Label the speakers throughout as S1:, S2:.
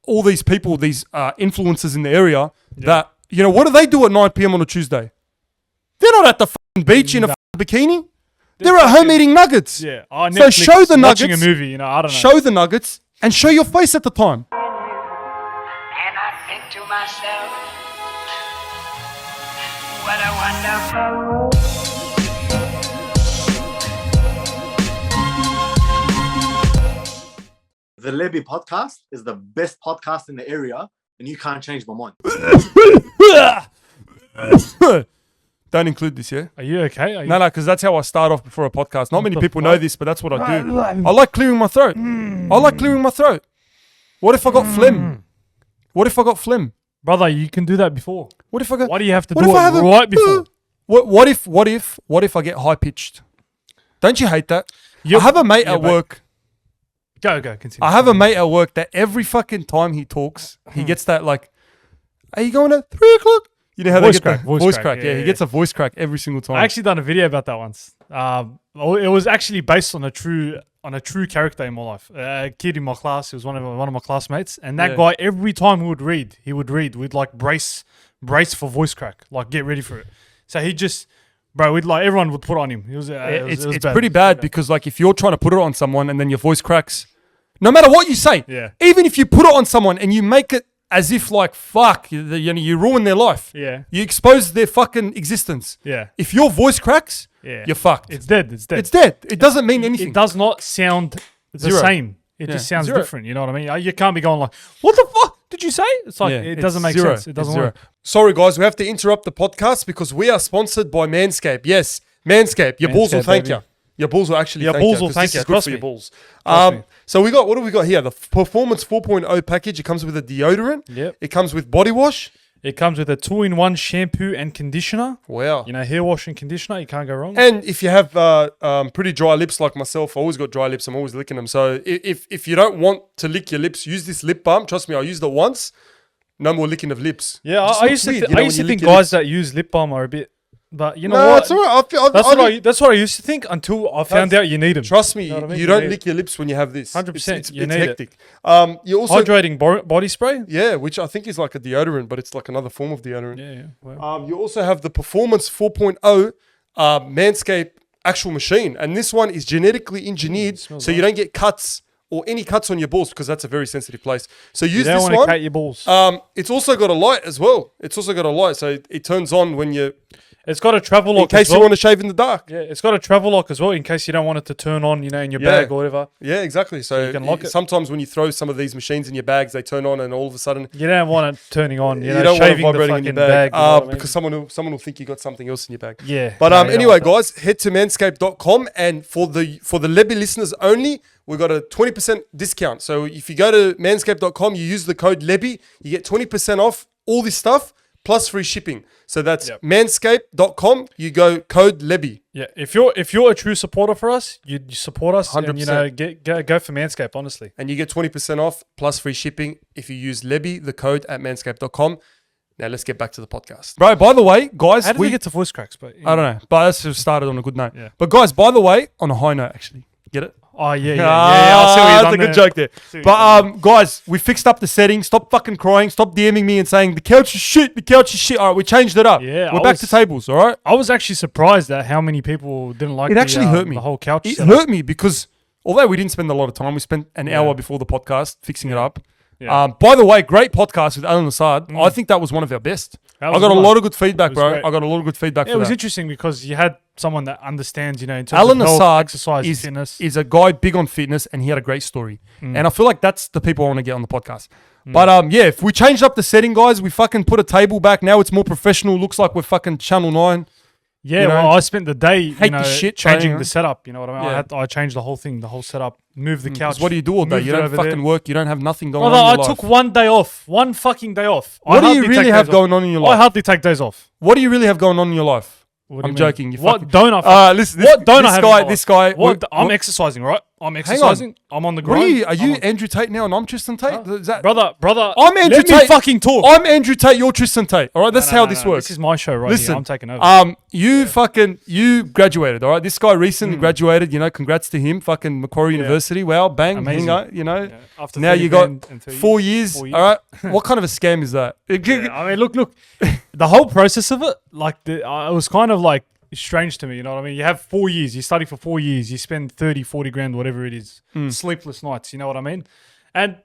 S1: all these people, these influencers in the area that, you know, what do they do at 9 p.m. on a Tuesday? They're not at the fucking beach in a bikini. They're at home eating nuggets.
S2: Yeah.
S1: So show the nuggets.
S2: Watching a movie, you know, I don't know.
S1: Show the nuggets and show your face at the time.
S3: And I think to myself, what a wonderful world.
S4: The Lebbie podcast is the best podcast in the area, and you can't change my mind.
S1: Don't include this, yeah?
S2: Are you okay?
S1: No, because that's how I start off before a podcast. Not many people know this, but that's what I do. I like clearing my throat. What if I got phlegm?
S2: Brother, you can do that before.
S1: What if I got...
S2: Why do you have to
S1: what
S2: do
S1: if I
S2: it
S1: have
S2: right before?
S1: What if I get high pitched? Don't you hate that? I have a mate at work.
S2: Go, continue.
S1: I have a mate at work that every fucking time he talks, he gets that like, are you going at 3 o'clock? You know how
S2: Voice
S1: they get
S2: crack,
S1: that?
S2: voice crack,
S1: Yeah,
S2: yeah.
S1: he gets a voice crack every single time.
S2: I actually done a video about that once. It was actually based on a true character in my life. A kid in my class, he was one of my classmates, and that guy every time he would read with like brace for voice crack, like get ready for it. So he just, bro, we'd like everyone would put on him. It was bad.
S1: pretty bad because like if you're trying to put it on someone and then your voice cracks, no matter what you say, even if you put it on someone and you make it as if like fuck, you ruin their life.
S2: Yeah.
S1: You expose their fucking existence.
S2: Yeah.
S1: If your voice cracks, you're fucked.
S2: It's dead.
S1: It's dead. It doesn't mean anything.
S2: It does not sound the
S1: Zero.
S2: same. It just sounds
S1: Zero.
S2: different. You know what I mean? You can't be going like, what the fuck did you say? It's like, it doesn't make
S1: zero.
S2: sense. It doesn't
S1: It's zero.
S2: work.
S1: Sorry guys, we have to interrupt the podcast because we are sponsored by Manscaped. Yes, Manscaped. Your balls will thank
S2: baby.
S1: you. Your balls will actually thank you.
S2: balls will
S1: 'cause
S2: thank
S1: this
S2: you.
S1: is good
S2: Trust
S1: for your
S2: me.
S1: balls.
S2: Trust me.
S1: So what do we got here? The Performance 4.0 package. It comes with a deodorant.
S2: Yep.
S1: It comes with body wash.
S2: It comes with a 2-in-1 shampoo and conditioner.
S1: Wow.
S2: You know, hair wash and conditioner. You can't go wrong.
S1: And if you have pretty dry lips like myself, I always got dry lips. I'm always licking them. So if you don't want to lick your lips, use this lip balm. Trust me, I used it once. No more licking of lips.
S2: Yeah,
S1: Just
S2: I
S1: looks
S2: used to,
S1: weird,
S2: th-
S1: you know,
S2: I
S1: when
S2: used to
S1: you
S2: think
S1: lick your
S2: guys
S1: lips.
S2: that use lip balm are a bit, but you know
S1: No,
S2: what?
S1: it's all right.
S2: That's what I used to think until I found out you need them.
S1: Trust me,
S2: You know what I mean?
S1: you
S2: You
S1: don't
S2: need
S1: lick your lips when you have this.
S2: 100%,
S1: It's
S2: you need it.
S1: hectic. You also
S2: Hydrating body spray.
S1: yeah, which I think is like a deodorant, but it's like another form of deodorant.
S2: Yeah. Wow.
S1: You also have the Performance 4.0 Manscaped actual machine, and this one is genetically engineered so you don't get cuts or any cuts on your balls because that's a very sensitive place. So
S2: You
S1: use
S2: don't
S1: this
S2: want to
S1: one.
S2: cut your balls.
S1: It's also got a light as well. So it turns on when you,
S2: It's got a travel
S1: in
S2: lock
S1: case
S2: as well.
S1: you want to shave in the dark.
S2: Yeah, it's got a travel lock as well in case you don't want it to turn on, you know, in your
S1: Yeah.
S2: bag or whatever.
S1: Yeah, exactly. So
S2: you can lock it.
S1: sometimes when you throw some of these machines in your bags, they turn on and all of a sudden
S2: You don't want it turning on, you know,
S1: don't want it
S2: shaving the
S1: vibrating
S2: fucking
S1: in your
S2: bag.
S1: bag,
S2: you know what I mean?
S1: because someone will think you got something else in your bag.
S2: Yeah.
S1: But
S2: no, you don't
S1: anyway,
S2: want that.
S1: guys, head to manscaped.com and for the Lebbie listeners only, we've got a 20% discount. So if you go to manscaped.com, you use the code Lebbie, you get 20% off all this stuff plus free shipping. So that's manscaped.com. You go code Lebbie.
S2: Yeah, if you're a true supporter for us, you support us,
S1: 100%.
S2: and you know, go for Manscaped, honestly.
S1: And you get 20% off plus free shipping if you use Lebbie, the code at manscaped.com. Now let's get back to the podcast. Bro, by the way, guys,
S2: How did we get to voice cracks? But
S1: I don't know, but let's just started on a good note.
S2: Yeah.
S1: But guys, by the way, on a high note, actually, get it?
S2: Oh yeah. I see what
S1: That's
S2: you've
S1: a
S2: done
S1: good joke there.
S2: what
S1: But guys, we fixed up the settings. Stop fucking crying. Stop DMing me and saying the couch is shit. The couch is shit. All right, we changed it up.
S2: Yeah,
S1: we're
S2: I
S1: back
S2: was-
S1: to tables. All right.
S2: I was actually surprised at how many people didn't like
S1: It actually hurt me.
S2: the whole couch.
S1: It
S2: setup.
S1: hurt me because although we didn't spend a lot of time, we spent an hour before the podcast fixing it up.
S2: Yeah.
S1: By the way, great podcast with Alan Assad. I think that was one of our best.
S2: That
S1: I
S2: was
S1: got a
S2: good.
S1: lot of good feedback,
S2: It was
S1: bro.
S2: great.
S1: I got a lot of good feedback
S2: Yeah,
S1: for
S2: it was
S1: that.
S2: interesting because you had someone that understands, you know, in terms
S1: Alan
S2: of health,
S1: Assad
S2: exercise, fitness.
S1: is a guy big on fitness, and he had a great story. And I feel like that's the people I want to get on the podcast. But yeah, if we changed up the setting, guys, we fucking put a table back. Now it's more professional. Looks like we're fucking Channel 9.
S2: Yeah,
S1: You know,
S2: well, I spent the day,
S1: hate the shit
S2: changing
S1: training,
S2: the setup. You know what I mean?
S1: Yeah.
S2: I changed the whole thing, the whole setup, moved the couch.
S1: 'Cause what do you do all day?
S2: moved
S1: You
S2: it
S1: don't
S2: over
S1: fucking
S2: there.
S1: work. You don't have nothing going
S2: Brother,
S1: on in
S2: I
S1: your life.
S2: took one day off, one fucking day off.
S1: What do you
S2: hardly
S1: really
S2: take
S1: have
S2: days
S1: going
S2: off.
S1: on in your
S2: I
S1: life?
S2: hardly take days off.
S1: What do you really have going on in your life?
S2: What do
S1: I'm
S2: you mean?
S1: joking. You
S2: What
S1: fucking-
S2: don't I?
S1: Listen,
S2: what don't I have? in my life?
S1: This guy.
S2: What? I'm exercising, right? I'm exercising. I'm on the
S1: What
S2: grind.
S1: are you
S2: I'm on-
S1: Andrew Tate now and I'm Tristan Tate? Is that,
S2: brother?
S1: I'm Andrew
S2: let
S1: Tate.
S2: me fucking talk.
S1: I'm Andrew Tate. You're Tristan Tate. All right, that's how this works.
S2: This is my show right
S1: Listen,
S2: here. I'm taking over.
S1: You graduated. All right, this guy recently graduated. You know, congrats to him. Fucking Macquarie University. Wow, bang,
S2: Amazing.
S1: you know.
S2: Yeah. After
S1: Now
S2: 30
S1: you got
S2: grand and 30
S1: 4 years.
S2: 4 years.
S1: All right, what kind of a scam is that?
S2: Yeah, I mean, look, the whole process of it, like, it was kind of like strange to me. You know what I mean? You have 4 years, you study for 4 years, you spend 30, 40 grand, whatever it is, sleepless nights. You know what I mean? And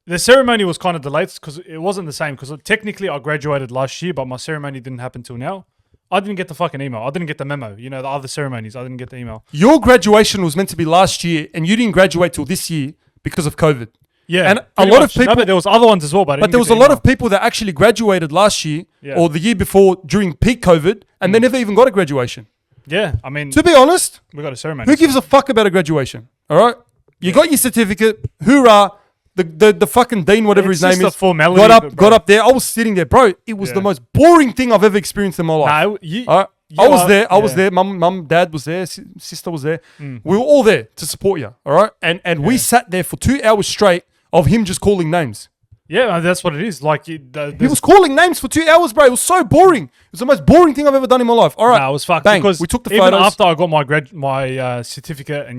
S2: the ceremony was kind of delayed because it wasn't the same. Because technically, I graduated last year, but my ceremony didn't happen till now. I didn't get the fucking email. I didn't get the memo. You know, the other ceremonies, I didn't get the email.
S1: Your graduation was meant to be last year, and you didn't graduate till this year because of COVID.
S2: Yeah,
S1: And a
S2: pretty
S1: lot
S2: much.
S1: of people.
S2: No, but there was other ones as well. But
S1: But there was a lot of people that actually graduated last year or the year before during peak COVID, and they never even got a graduation.
S2: Yeah, I mean,
S1: To be honest,
S2: we got a ceremony.
S1: who gives a fuck about a graduation? All right, you got your certificate. Hoorah! The fucking dean, whatever
S2: It's
S1: his name
S2: just
S1: is,
S2: a formality,
S1: got
S2: bro.
S1: up there. I was sitting there, bro. It was the most boring thing I've ever experienced in my life.
S2: No, you,
S1: All right?
S2: you
S1: I was
S2: are-
S1: there. I was
S2: yeah.
S1: there. Mum, dad was there. Sister was there. We were all there to support you. All right, and we sat there for 2 hours straight of him just calling names.
S2: Yeah, that's what it is. Like,
S1: He was calling names for 2 hours, bro. It was so boring. It was the most boring thing I've ever done in my life. All right,
S2: I was fucked
S1: bang.
S2: because
S1: We took the
S2: even
S1: photos.
S2: after I got my certificate and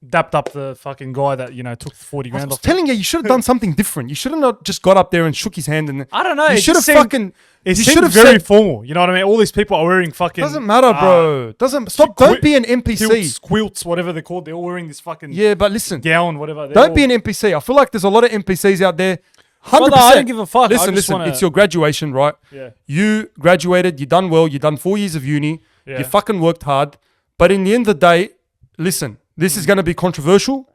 S2: dapped up the fucking guy that took 40
S1: I
S2: grand
S1: was
S2: off.
S1: telling you, you should have done something different. You should have not just got up there and shook his hand and.
S2: I don't know.
S1: You
S2: it
S1: should have
S2: just seemed-
S1: fucking.
S2: It
S1: You
S2: seemed
S1: should have
S2: very
S1: said.
S2: formal. You know what I mean? All these people are wearing fucking.
S1: Doesn't matter, bro. Doesn't stop. Don't be an NPC.
S2: Quilts, whatever they're called. They're all wearing this fucking
S1: Yeah, but listen.
S2: gown, whatever.
S1: Don't be an NPC. I feel like there's a lot of NPCs out there. 100%.
S2: Brother, I don't give a fuck. I
S1: Listen,
S2: just
S1: listen.
S2: wanna-
S1: It's your graduation, right?
S2: Yeah.
S1: You graduated. You done well. You done 4 years of uni.
S2: Yeah.
S1: You fucking worked hard. But in the end of the day, listen. This is going to be controversial.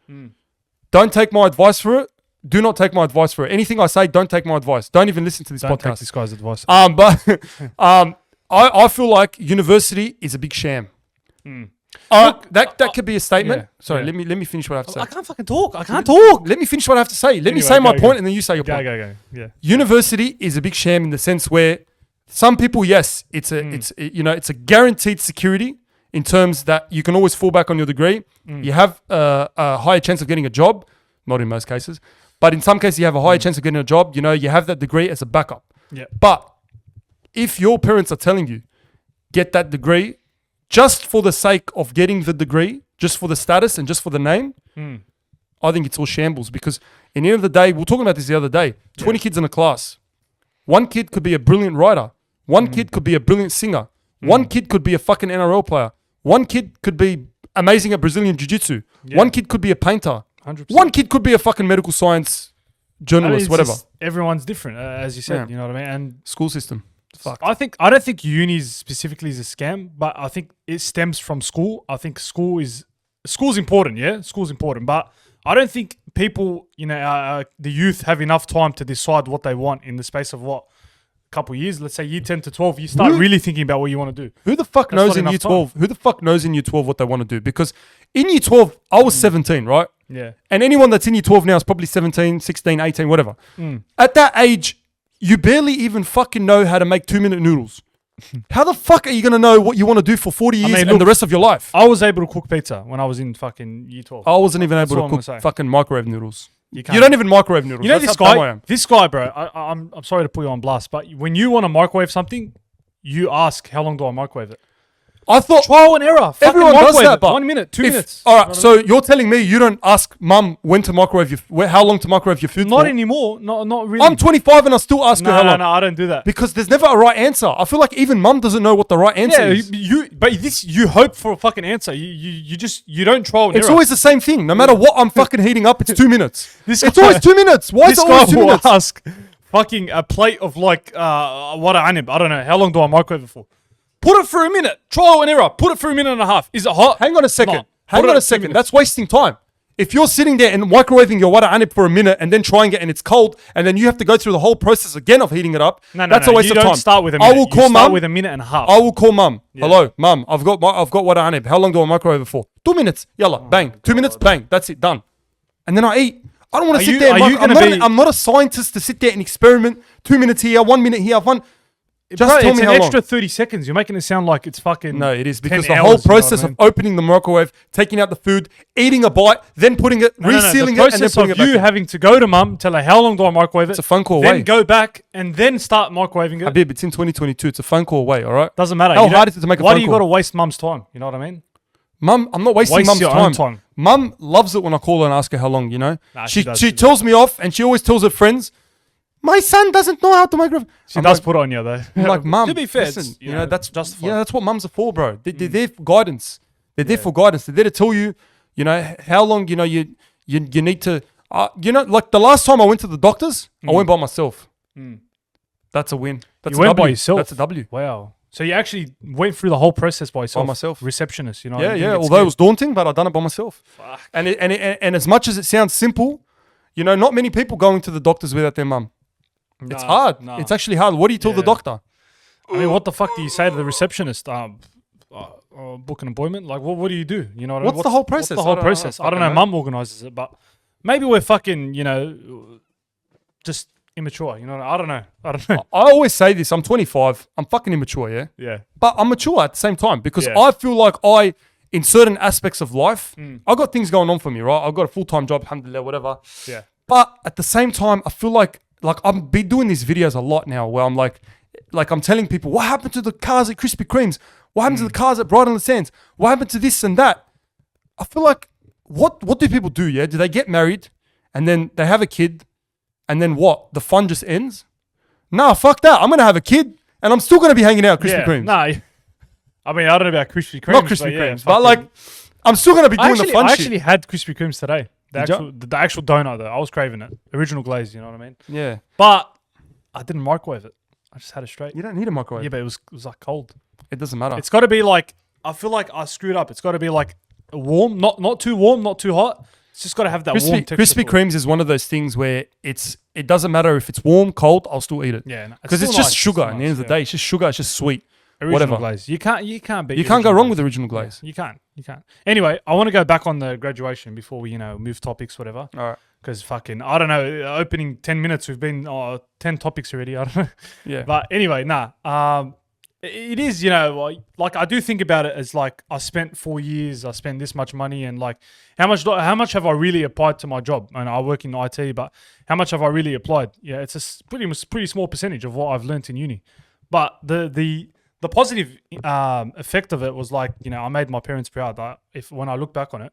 S1: Don't take my advice for it. Do not take my advice for it. Anything I say, don't take my advice. Don't even listen to this
S2: Don't take
S1: podcast.
S2: this guy's advice.
S1: But I feel like university is a big sham. That could be a statement.
S2: yeah,
S1: Sorry,
S2: yeah.
S1: let me finish what I have to say.
S2: I can't fucking talk. I can't talk.
S1: Let me finish what I have to say. Let me
S2: Anyway,
S1: say my
S2: go,
S1: point
S2: go.
S1: and then you say your point.
S2: Go. Yeah.
S1: University is a big sham in the sense where some people, yes, it's a guaranteed security in terms that you can always fall back on your degree. You have a higher chance of getting a job, not in most cases, but in some cases you have a higher chance of getting a job. You have that degree as a backup.
S2: Yeah.
S1: But if your parents are telling you, get that degree just for the sake of getting the degree, just for the status and just for the name, I think it's all shambles because in the end of the day, we were talking about this the other day, 20 kids in a class. One kid could be a brilliant writer. One kid could be a brilliant singer. One kid could be a fucking NRL player. One kid could be amazing at Brazilian Jiu-Jitsu. One kid could be a painter.
S2: 100%.
S1: One kid could be a fucking medical science journalist,
S2: It's
S1: whatever.
S2: just- everyone's different, as you said.
S1: Yeah.
S2: You know what I mean? And
S1: School system. Fuck.
S2: I don't think unis specifically is a scam, but I think it stems from school. I think school's important. Yeah, school's important, but I don't think people, the youth have enough time to decide what they want in the space of a couple years. Let's say year 10 to 12, you start really thinking about what you want to do.
S1: Who the fuck
S2: That's
S1: knows
S2: not
S1: in year
S2: enough time.
S1: 12? Who the fuck knows in year 12 what they want to do? Because in year 12, I was 17, right?
S2: Yeah.
S1: And anyone that's in year 12 now is probably 17, 16, 18, whatever. At that age, you barely even fucking know how to make 2-minute noodles. How the fuck are you going to know what you want to do for 40 years
S2: mean,
S1: and
S2: look,
S1: the rest of your life?
S2: I was able to cook pizza when I was in fucking year 12.
S1: I wasn't even
S2: That's
S1: able
S2: all
S1: to
S2: I'm
S1: cook
S2: gonna say.
S1: fucking microwave noodles. You
S2: can't.
S1: don't even microwave noodles.
S2: You know
S1: That's
S2: this
S1: how dumb I am.
S2: guy? This guy, bro. I'm sorry to put you on blast, but when you want to microwave something, you ask, how long do I microwave it?
S1: I thought
S2: Trial and error. Fucking
S1: everyone does
S2: microwave
S1: that,
S2: it.
S1: but
S2: 1 minute, 2 minutes.
S1: All
S2: You
S1: right,
S2: know what I
S1: so you're telling me you don't ask mum when to microwave how long to microwave your food
S2: Not
S1: for?
S2: anymore. Not really.
S1: I'm 25 and I still ask her how long.
S2: No, I don't do that.
S1: Because there's never a right answer. I feel like even mum doesn't know what the right answer
S2: Yeah,
S1: is.
S2: you hope for a fucking answer. You don't trial and
S1: It's
S2: error.
S1: always the same thing. No matter what I'm fucking heating up, it's 2 minutes.
S2: This
S1: It's
S2: guy-
S1: always 2 minutes. Why is
S2: This
S1: it
S2: guy
S1: always 2
S2: will
S1: minutes?
S2: ask fucking a plate of what anib. I don't know. How long do I microwave it for? Put it for a minute. Trial and error. Put it for a minute and a half. Is it hot?
S1: Hang on a second.
S2: No.
S1: Hang
S2: Put it
S1: on a
S2: at 2
S1: second.
S2: minutes.
S1: That's wasting time. If you're sitting there and microwaving your wada anib for a minute and then trying it and it's cold and then you have to go through the whole process again of heating it up, that's a waste
S2: you
S1: of time.
S2: don't start with a minute.
S1: I will
S2: You
S1: call
S2: start
S1: mum.
S2: with a minute and a half.
S1: I will call mum. Hello, mum. I've got wada anib. How long do I microwave it for? 2 minutes. Yalla, bang. 2 minutes, bang. That's it. Done. And then I eat. I don't want to
S2: Are
S1: sit
S2: you-
S1: there.
S2: are you gonna be-
S1: I'm not a scientist to sit there and experiment. 2 minutes here, 1 minute here. Just tell
S2: it's
S1: me
S2: an
S1: how long.
S2: extra 30 seconds. You're making it sound like it's fucking.
S1: No, it is
S2: 10
S1: because the
S2: hours,
S1: whole
S2: you know what I
S1: process
S2: mean?
S1: of opening the microwave, taking out the food, eating a bite, then putting it,
S2: No, no,
S1: resealing
S2: the
S1: it, and then
S2: process
S1: putting
S2: of
S1: it back
S2: you
S1: in.
S2: having to go to mum, tell her how long do I microwave it.
S1: It's a phone call
S2: then
S1: away.
S2: go back and then start microwaving it.
S1: Habib, it's in 2022. It's a phone call away, all right?
S2: Doesn't matter.
S1: How
S2: You don't-
S1: hard is it to make a
S2: Why
S1: phone
S2: do you
S1: call?
S2: got to waste mum's time? You know what I mean?
S1: Mum, I'm not wasting
S2: Waste
S1: mum's
S2: your
S1: time.
S2: own time.
S1: Mum loves it when I call her and ask her how long, you know?
S2: Nah,
S1: she
S2: she does,
S1: she
S2: she does.
S1: tells me off and she always tells her friends, my son doesn't know how to microwave.
S2: She
S1: I'm
S2: does
S1: like,
S2: put on you though.
S1: I'm like, Mum,
S2: to be fair,
S1: listen,
S2: it's,
S1: you know, that's
S2: justified.
S1: yeah, that's what mums are for, bro. They're there for guidance. They're there for guidance. They're there to tell you, you know, how long, you know, you need to, you know, like the last time I went to the doctors, I went by myself. That's a win. That's
S2: You
S1: a
S2: went by
S1: W.
S2: yourself.
S1: That's a W.
S2: Wow. So you actually went through the whole process by yourself.
S1: myself.
S2: Receptionist, you know.
S1: Yeah,
S2: you
S1: yeah.
S2: didn't get
S1: Although it
S2: scared.
S1: was daunting, but I done it by myself. And as much as it sounds simple, you know, not many people going to the doctors without their mum. It's
S2: Nah,
S1: hard.
S2: nah.
S1: It's actually hard. What do you tell the
S2: Yeah.
S1: doctor?
S2: I mean, what the fuck do you say to the receptionist? Book an appointment? Like, what do you do? You know what I mean?
S1: What's the whole process?
S2: What's the whole
S1: I don't
S2: process? I don't know.
S1: fucking
S2: Mum organizes it, but maybe we're fucking, you know, just immature. You know, I don't know. I don't know.
S1: I always say this. I'm 25. I'm fucking immature, yeah?
S2: Yeah.
S1: But I'm mature at the same time because
S2: Yeah.
S1: I feel like in certain aspects of life, I got things going on for me, right? I've got a full-time job, alhamdulillah, whatever.
S2: Yeah.
S1: But at the same time, I feel like I'm be doing these videos a lot now where I'm like I'm telling people, what happened to the cars at Krispy Kremes? What happened to the cars at Bright on the Sands? What happened to this and that? I feel like, what do people do, yeah? Do they get married and then they have a kid and then what? The fun just ends? Nah, fuck that. I'm going to have a kid and I'm still going to be hanging out at Krispy
S2: Yeah.
S1: Kremes.
S2: Nah. I mean, I don't know about Krispy Kremes.
S1: Not Krispy
S2: but yeah,
S1: Kremes, but
S2: fucking-
S1: like, I'm still going to be doing the fun
S2: I
S1: shit.
S2: actually had Krispy Kremes today.
S1: Did ya?
S2: The actual donut though. I was craving it. Original glaze, you know what I mean?
S1: Yeah.
S2: But I didn't microwave it. I just had it straight.
S1: You don't need a microwave.
S2: Yeah, but it was like cold.
S1: It doesn't matter.
S2: It's got to be like, I feel like I screwed up. It's got to be like warm, not too warm, not too hot. It's just got to have that warm texture.
S1: Krispy
S2: to it.
S1: Kremes is one of those things where it doesn't matter if it's warm, cold, I'll still eat it.
S2: Yeah, no,
S1: Because it's
S2: still
S1: just
S2: nice,
S1: sugar.
S2: still
S1: At the end of the
S2: nice,
S1: day, it's just sugar. It's just sweet.
S2: Original
S1: whatever.
S2: glaze. You can't beat.
S1: You can't go
S2: original
S1: wrong
S2: glaze.
S1: with original glaze.
S2: You can't. Anyway, I want to go back on the graduation before we, move topics, whatever.
S1: All right.
S2: Because fucking, I don't know, opening 10 minutes, we've been 10 topics already. I don't know.
S1: Yeah.
S2: But anyway, it is, like I do think about it as like I spent 4 years, I spent this much money, and like how much have I really applied to my job? And I work in IT, but how much have I really applied? Yeah, it's a pretty small percentage of what I've learnt in uni. But the positive effect of it was like, I made my parents proud. When I look back on it,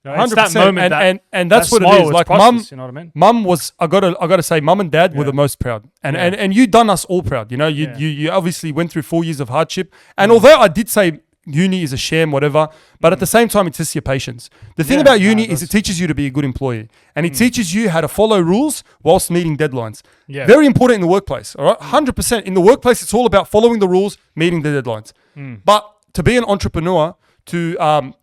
S2: it's that
S1: 100%.
S2: moment
S1: And that's
S2: that
S1: what it
S2: smile
S1: is.
S2: was
S1: Like
S2: priceless, you know what I mean?
S1: mum was, I gotta say, mum and dad were the most proud. And you done us all proud. You obviously went through 4 years of hardship. And although I did say uni is a sham, whatever, but at the same time, it tests your patience. The thing about uni is it teaches you to be a good employee. And it teaches you how to follow rules whilst meeting deadlines.
S2: Yeah.
S1: Very important in the workplace, all right? 100%. In the workplace, it's all about following the rules, meeting the deadlines. But to be an entrepreneur, to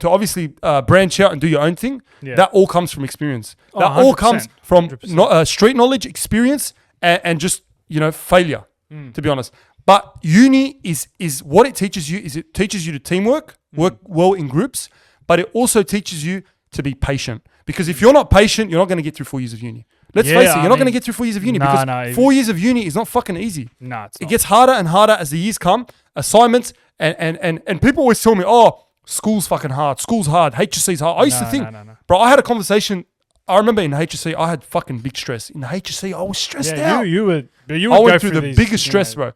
S1: obviously branch out and do your own thing, that all comes from experience. That all
S2: 100%,
S1: comes from
S2: 100%.
S1: street knowledge, experience, and just, failure, to be honest. But uni is what it teaches you is it teaches you to teamwork, work well in groups, but it also teaches you to be patient. Because if you're not patient, you're not going to get through 4 years of uni. Let's face it, you're not going to get through 4 years of uni because 4 years of uni is not fucking easy.
S2: Nah, it's
S1: It
S2: not.
S1: gets harder and harder as the years come. Assignments and people always tell me, oh, school's fucking hard. School's hard. HSC's hard. I used to think,
S2: no.
S1: bro, I had a conversation. I remember in HSC, I had fucking big stress. In the HSC, I was stressed out.
S2: You would
S1: I
S2: go
S1: went through the
S2: these,
S1: biggest stress, bro.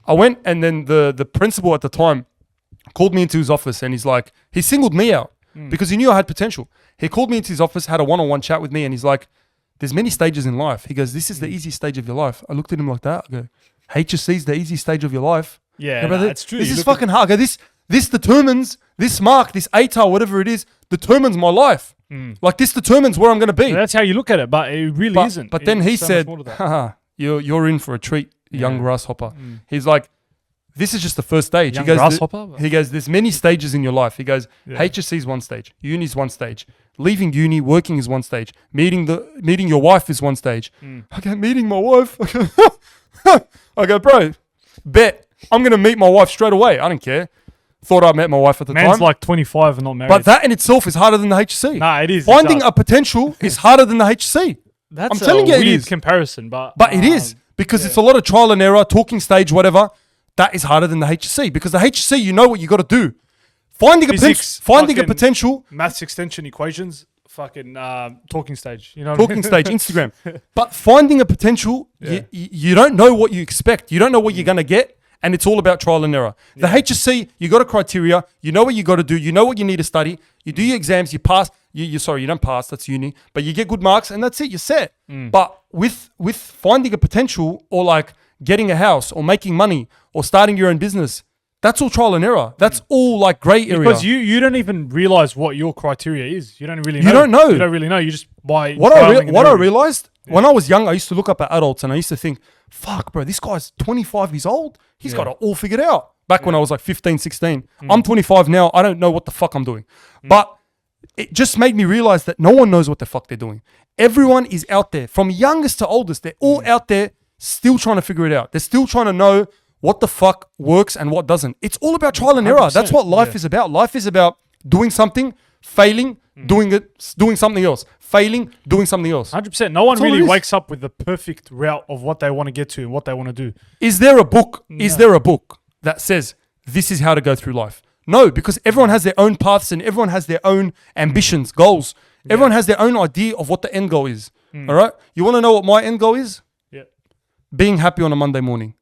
S1: I went and then the principal at the time called me into his office and he's like, he singled me out because he knew I had potential. He called me into his office, had a one-on-one chat with me, and he's like, there's many stages in life. He goes, this is the easiest stage of your life. I looked at him like that. I go, HSC's the easiest stage of your life.
S2: Yeah,
S1: brother,
S2: it's true.
S1: This
S2: You
S1: is
S2: look
S1: fucking hard. I go, this determines, this mark, this ATAR, whatever it is, determines my life. Like this determines where I'm going to be.
S2: That's how you look at it, but it really isn't.
S1: But then
S2: It's
S1: he
S2: so much
S1: said,
S2: more to that.
S1: haha, you're in for a treat, young grasshopper. He's like, this is just the first stage.
S2: Young
S1: he goes,
S2: grasshopper?
S1: he goes, there's many stages in your life. He goes, HSC is one stage, uni's one stage, leaving uni, working is one stage, meeting your wife is one stage. Okay, meeting my wife. I go, bro, bet I'm gonna meet my wife straight away. I don't care. Thought I met my wife at the
S2: Man's
S1: time,
S2: like 25 and not married.
S1: but that in itself is harder than the HSC.
S2: Nah, it is.
S1: Finding a potential is harder than the HSC.
S2: That's
S1: I'm telling
S2: a
S1: you, it
S2: weird
S1: is.
S2: comparison, but
S1: But it is because it's a lot of trial and error, talking stage, whatever. that is harder than the HSC because the HSC, you know what you got to do. Finding
S2: Physics,
S1: finding a
S2: fucking
S1: potential.
S2: Maths extension equations, fucking talking stage. You know what
S1: Talking stage, Instagram. But finding a potential, you don't know what you expect. You don't know what you're going to get. And it's all about trial and error. The HSC, you got a criteria. You know what you got to do. You know what you need to study. You do your exams. You pass. You don't pass. That's uni. But you get good marks and that's it. You're set. But with finding a potential or like getting a house or making money or starting your own business, that's all trial and error. That's all like grey area.
S2: Because you don't even realize what your criteria is. You don't really know.
S1: You don't know.
S2: You don't really know. You just buy.
S1: What I realized when I was young, I used to look up at adults and I used to think, fuck, bro, this guy's 25 years old. He's got it all figured out. Back when I was like 15, 16. I'm 25 now. I don't know what the fuck I'm doing. But it just made me realize that no one knows what the fuck they're doing. Everyone is out there, from youngest to oldest. They're all out there still trying to figure it out. They're still trying to know what the fuck works and what doesn't. It's all about trial and error. That's what life is about. Life is about doing something, failing, doing something else, failing, doing something else.
S2: 100%. No one
S1: That's all
S2: really
S1: it is.
S2: wakes up with the perfect route of what they want to get to and what they want to do.
S1: Is there a book? Is there a book that says this is how to go through life? No, because everyone has their own paths and everyone has their own ambitions, goals. Everyone has their own idea of what the end goal is. All right? You want to know what my end goal is?
S2: Yeah.
S1: Being happy on a Monday morning.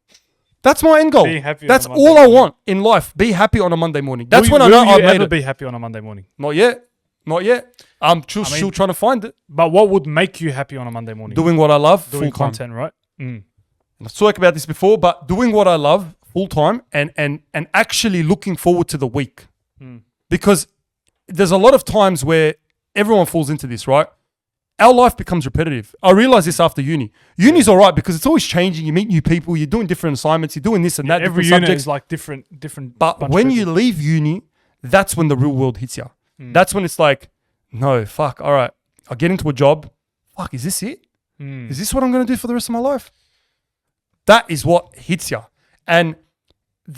S1: That's my end goal.
S2: Being happy on
S1: That's
S2: a Monday
S1: all I
S2: morning.
S1: want in life. Be happy on a Monday morning. That's when I
S2: will
S1: know
S2: you
S1: I've made
S2: ever
S1: it.
S2: be happy on a Monday morning?
S1: Not yet. Not yet. I'm still trying to find it.
S2: But what would make you happy on a Monday morning?
S1: Doing what I love
S2: Doing
S1: full time.
S2: content, right?
S1: I've spoke about this before, but doing what I love full time and actually looking forward to the week. Because there's a lot of times where everyone falls into this, right? Our life becomes repetitive. I realized this after uni. Uni's all right because it's always changing. You meet new people. You're doing different assignments. You're doing this and that.
S2: Every
S1: different
S2: unit
S1: subjects.
S2: is like different.
S1: But
S2: bunch
S1: when
S2: of
S1: you
S2: people.
S1: leave uni, that's when the real world hits you. That's when it's like, no, fuck. All right, I get into a job. Fuck, is this it? Is this what I'm going to do for the rest of my life? That is what hits you. And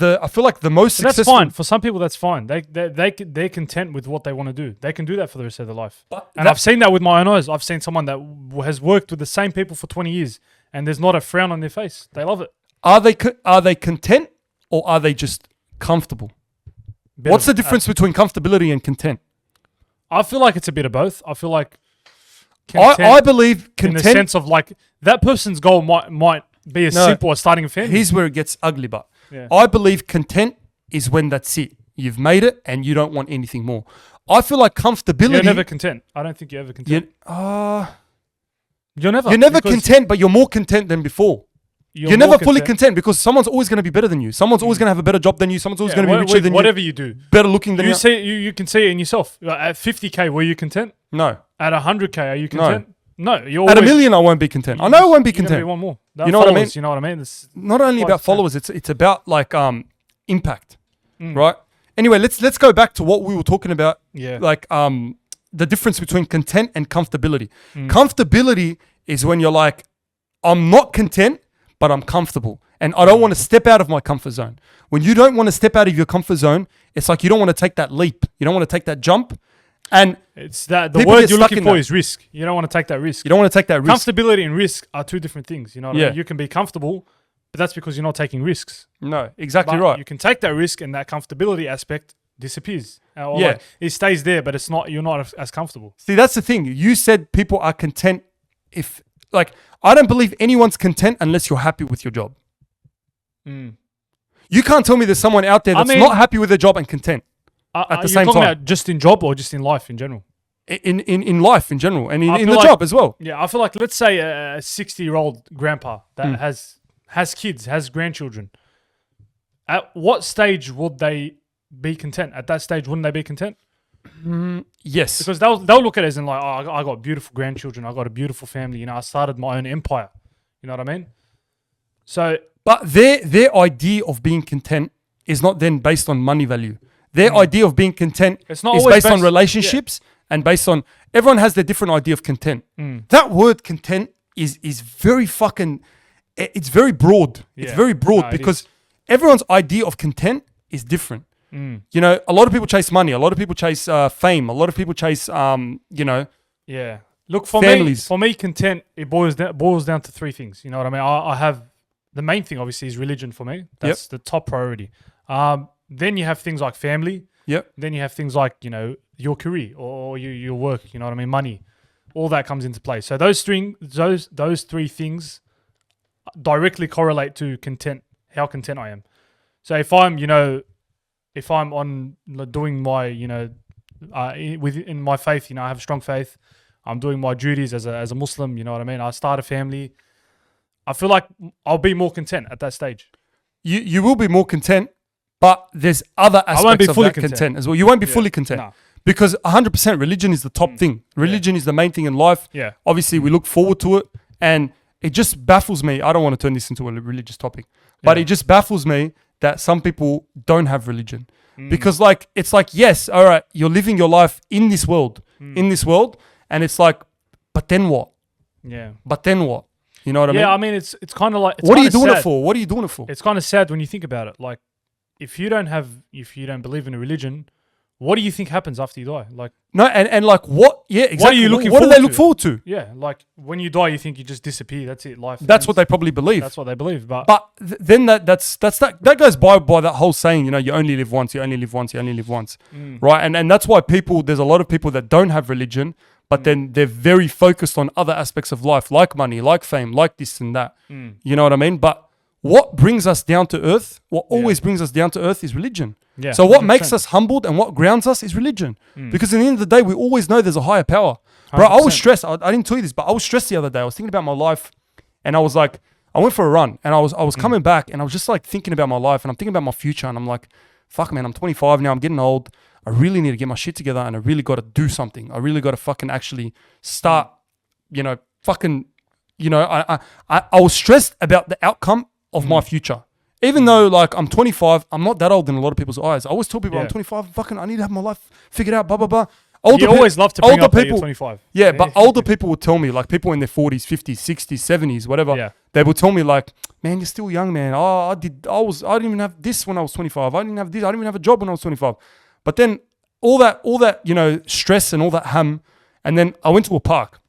S1: I feel like the most
S2: But that's
S1: successful.
S2: fine for some people. That's fine. They're content with what they want to do. They can do that for the rest of their life.
S1: But
S2: And I've seen that with my own eyes. I've seen someone that has worked with the same people for 20 years, and there's not a frown on their face. They love it.
S1: Are they content or are they just comfortable?
S2: Bit
S1: What's
S2: of-
S1: the difference between comfortability and content?
S2: I feel like it's a bit of both. I feel like
S1: I believe
S2: in the
S1: content.
S2: sense of like that person's goal might be as
S1: No.
S2: simple as starting a family.
S1: Here's where it gets ugly, but
S2: Yeah.
S1: I believe content is when that's it. You've made it and you don't want anything more. I feel like comfortability.
S2: You're never content. I don't think you're ever content. You're never.
S1: You're never
S2: because
S1: content, but you're more content than before. You're never
S2: more
S1: fully content because someone's always going to be better than you. Someone's always going to have a better job than you. Someone's always
S2: Yeah,
S1: going to be richer than
S2: whatever you do.
S1: better looking than
S2: You
S1: you.
S2: see, you can see it in yourself. Like, at 50K, were you content?
S1: No.
S2: At 100K, are you content? No. You're
S1: At
S2: always,
S1: $1 million, I won't be content. I know I won't be
S2: you're gonna
S1: content.
S2: be one more.
S1: You know what I mean?
S2: You know what I mean? It's
S1: Not only about
S2: 5%.
S1: followers, it's about like impact,
S2: Mm.
S1: right? Anyway, let's go back to what we were talking about.
S2: Yeah.
S1: Like the difference between content and comfortability.
S2: Mm.
S1: Comfortability is when you're like, I'm not content, but I'm comfortable, and I don't want to step out of my comfort zone. When you don't want to step out of your comfort zone, it's like you don't want to take that leap. You don't want to take that jump, and
S2: It's that the
S1: People
S2: word
S1: get
S2: you're
S1: stuck
S2: looking
S1: in
S2: for
S1: that.
S2: is risk. You don't want to take that risk.
S1: you don't want to take that risk.
S2: Comfortability and risk are two different things. You know what I
S1: Yeah.
S2: mean? You can be comfortable, but that's because you're not taking risks.
S1: No, exactly
S2: But
S1: right.
S2: You can take that risk, and that comfortability aspect disappears. Or
S1: Yeah.
S2: like, it stays there, but it's not. You're not as comfortable.
S1: See, that's the thing. You said people are content if, like, I don't believe anyone's content unless you're happy with your job. You can't tell me there's someone out there that's
S2: mean-
S1: not happy with their job and content
S2: At
S1: the same
S2: talking
S1: time.
S2: about just in job or just in life in general?
S1: in life in general and
S2: I
S1: in
S2: feel
S1: the
S2: like-
S1: job as well.
S2: Yeah, I feel like let's say a 60-year-old grandpa that has kids, has grandchildren. At what stage would they be content? At that stage, wouldn't they be content?
S1: Yes.
S2: Because they'll look at it as in like, oh, I got beautiful grandchildren, I got a beautiful family. You know, I started my own empire. You know what I mean? So
S1: But their idea of being content is not then based on money value. Their idea of being content
S2: It's not
S1: is
S2: always
S1: based on
S2: based-
S1: relationships and based on everyone has their different idea of content. That word content is very fucking it's very broad. It's
S2: Yeah.
S1: very broad
S2: No, it
S1: because everyone's idea of content is different. You know, a lot of people chase money, a lot of people chase fame, a lot of people chase you know,
S2: yeah, look for
S1: Families.
S2: me, content it boils down to three things. You know what I mean? I have the main thing obviously is religion for me. That's the top priority. Then you have things like family.
S1: Yep.
S2: Then you have things like, your career or your work, you know what I mean? Money. All that comes into play. So those three things directly correlate to how content I am. So if I'm on doing my, within my faith, I have a strong faith. I'm doing my duties as a Muslim, you know what I mean? I start a family. I feel like I'll be more content at that stage.
S1: You will be more content, but there's other aspects of that content as well. You won't be fully content.
S2: No.
S1: Because 100% religion is the top thing. Religion is the main thing in life.
S2: Yeah.
S1: Obviously, we look forward to it. And it just baffles me. I don't want to turn this into a religious topic. But it just baffles me that some people don't have religion. Because it's like, yes, all right, you're living your life in this world. And it's like, but then what?
S2: Yeah.
S1: But then what? You know what I mean?
S2: Yeah, I mean, it's kind of like...
S1: What are you doing it for? What are you doing it for?
S2: It's kind of sad when you think about it. Like, if you don't believe in a religion... What do you think happens after you die? Like
S1: and like what? Yeah, exactly.
S2: What are you looking
S1: What do
S2: forward
S1: they look forward to?
S2: Yeah, like when you die, you think you just disappear. That's it. Life.
S1: That's what they probably believe.
S2: That's what they believe. But
S1: then that goes by that whole saying. You only live once. You only live once. You only live once. Right? And that's why there's a lot of people that don't have religion, but then they're very focused on other aspects of life, like money, like fame, like this and that. You know what I mean? But what brings us down to earth? What always brings us down to earth is religion.
S2: Yeah,
S1: so what
S2: 100%.
S1: makes us humbled and what grounds us is religion. Because at the end of the day, we always know there's a higher power. Bro, I was stressed. I didn't tell you this, but I was stressed the other day. I was thinking about my life and I was like, I went for a run and I was coming back and I was just like thinking about my life and I'm thinking about my future and I'm like, fuck man, I'm 25 now. I'm getting old. I really need to get my shit together and I really got to do something. I really got to fucking actually start, I was stressed about the outcome of my future. Even though, like, I'm 25, I'm not that old in a lot of people's eyes. I always tell people I'm 25, I need to have my life figured out, blah, blah, blah.
S2: You always love to bring up that you're 25.
S1: Yeah, but older people would tell me, like, people in their 40s, 50s, 60s, 70s, whatever, they would tell me, like, man, you're still young, man. I didn't even have this when I was 25. I didn't have this. I didn't even have a job when I was 25. But then all that, stress and all that ham, and then I went to a park.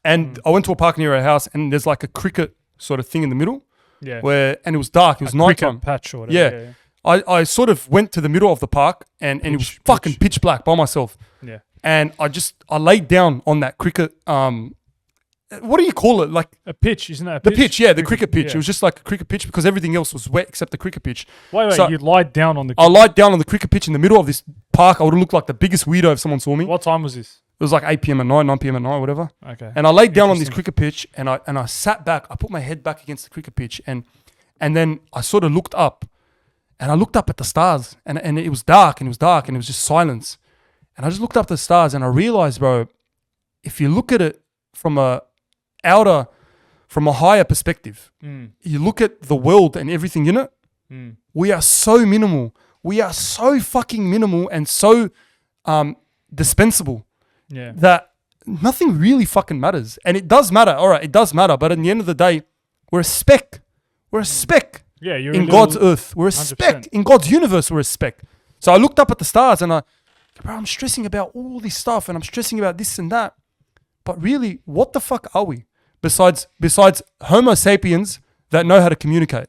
S1: And I went to a park near our house, and there's, like, a cricket sort of thing in the middle. Yeah. And it was dark. It was nighttime.
S2: Patch or whatever.
S1: Yeah. I sort of went to the middle of the park and it was fucking pitch black by myself.
S2: Yeah.
S1: And I laid down on that cricket, what do you call it? Like
S2: a pitch, isn't that a
S1: pitch?
S2: pitch?
S1: The pitch, yeah, the cricket pitch. Yeah. It was just like a cricket pitch because everything else was wet except the cricket pitch.
S2: Wait,
S1: so
S2: you lied down on the
S1: I lied down on the cricket pitch in the middle of this park. I would have looked like the biggest weirdo if someone saw me.
S2: What time was this?
S1: It was like 8 p.m. at night, 9 p.m. at night, whatever.
S2: Okay.
S1: And I laid down on this cricket pitch and I sat back. I put my head back against the cricket pitch and then I sort of looked up and I looked up at the stars and it was dark and it was just silence. And I just looked up at the stars and I realized, bro, if you look at it from a higher perspective, you look at the world and everything in it, we are so minimal. We are so fucking minimal and so dispensable that nothing really fucking matters. And it does matter. All right, it does matter. But at the end of the day, we're a speck. We're a speck in God's earth. We're a 100%. Speck in God's universe. We're a speck. So I looked up at the stars and I'm stressing about all this stuff and I'm stressing about this and that. But really, what the fuck are we? Besides Homo sapiens that know how to communicate.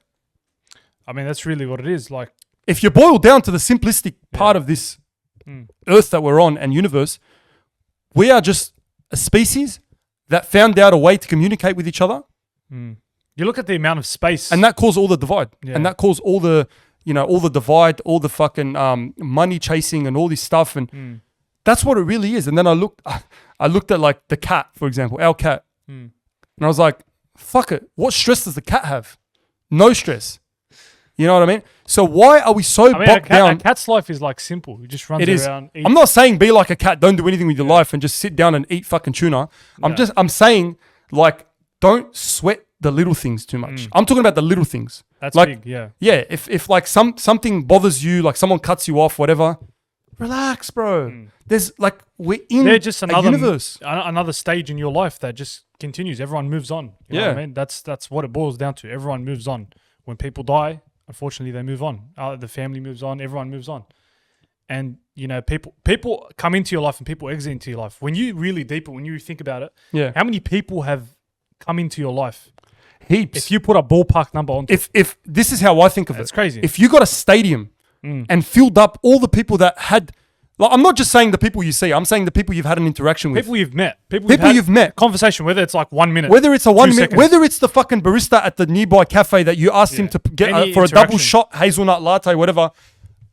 S2: I mean, that's really what it is. Like,
S1: if you boil down to the simplistic part of this earth that we're on and universe, we are just a species that found out a way to communicate with each other.
S2: You look at the amount of space.
S1: And that caused all the divide. Yeah. And that caused all the, all the divide, all the fucking money chasing and all this stuff. And that's what it really is. And then I looked at like the cat, for example, our cat. And I was like, fuck it. What stress does the cat have? No stress. You know what I mean? So why are we so bogged down?
S2: A cat's life is like simple. He just runs around.
S1: I'm not saying be like a cat. Don't do anything with your life and just sit down and eat fucking tuna. I'm saying like, don't sweat the little things too much. I'm talking about the little things.
S2: That's
S1: like,
S2: big, yeah.
S1: Yeah, if like something bothers you, like someone cuts you off, whatever, relax, bro. There's like, we're in
S2: just
S1: a universe.
S2: Another stage in your life that just continues. Everyone moves on. You know what I mean? That's what it boils down to. Everyone moves on. When people die, unfortunately, they move on. The family moves on. Everyone moves on. And, people come into your life and people exit into your life. When you really when you think about it, how many people have come into your life?
S1: Heaps.
S2: If you put a ballpark number on,
S1: if this is how I think of
S2: That's
S1: it.
S2: crazy.
S1: If you got a stadium and filled up all the people that had, like, I'm not just saying the people you see. I'm saying the people you've had an interaction with.
S2: people you've met,
S1: People
S2: had
S1: you've met.
S2: conversation, whether it's like 1 minute,
S1: Whether it's a 1 minute,
S2: seconds.
S1: whether it's the fucking barista at the nearby cafe that you asked him to get
S2: Any
S1: for a double
S2: interaction.
S1: shot hazelnut latte, whatever.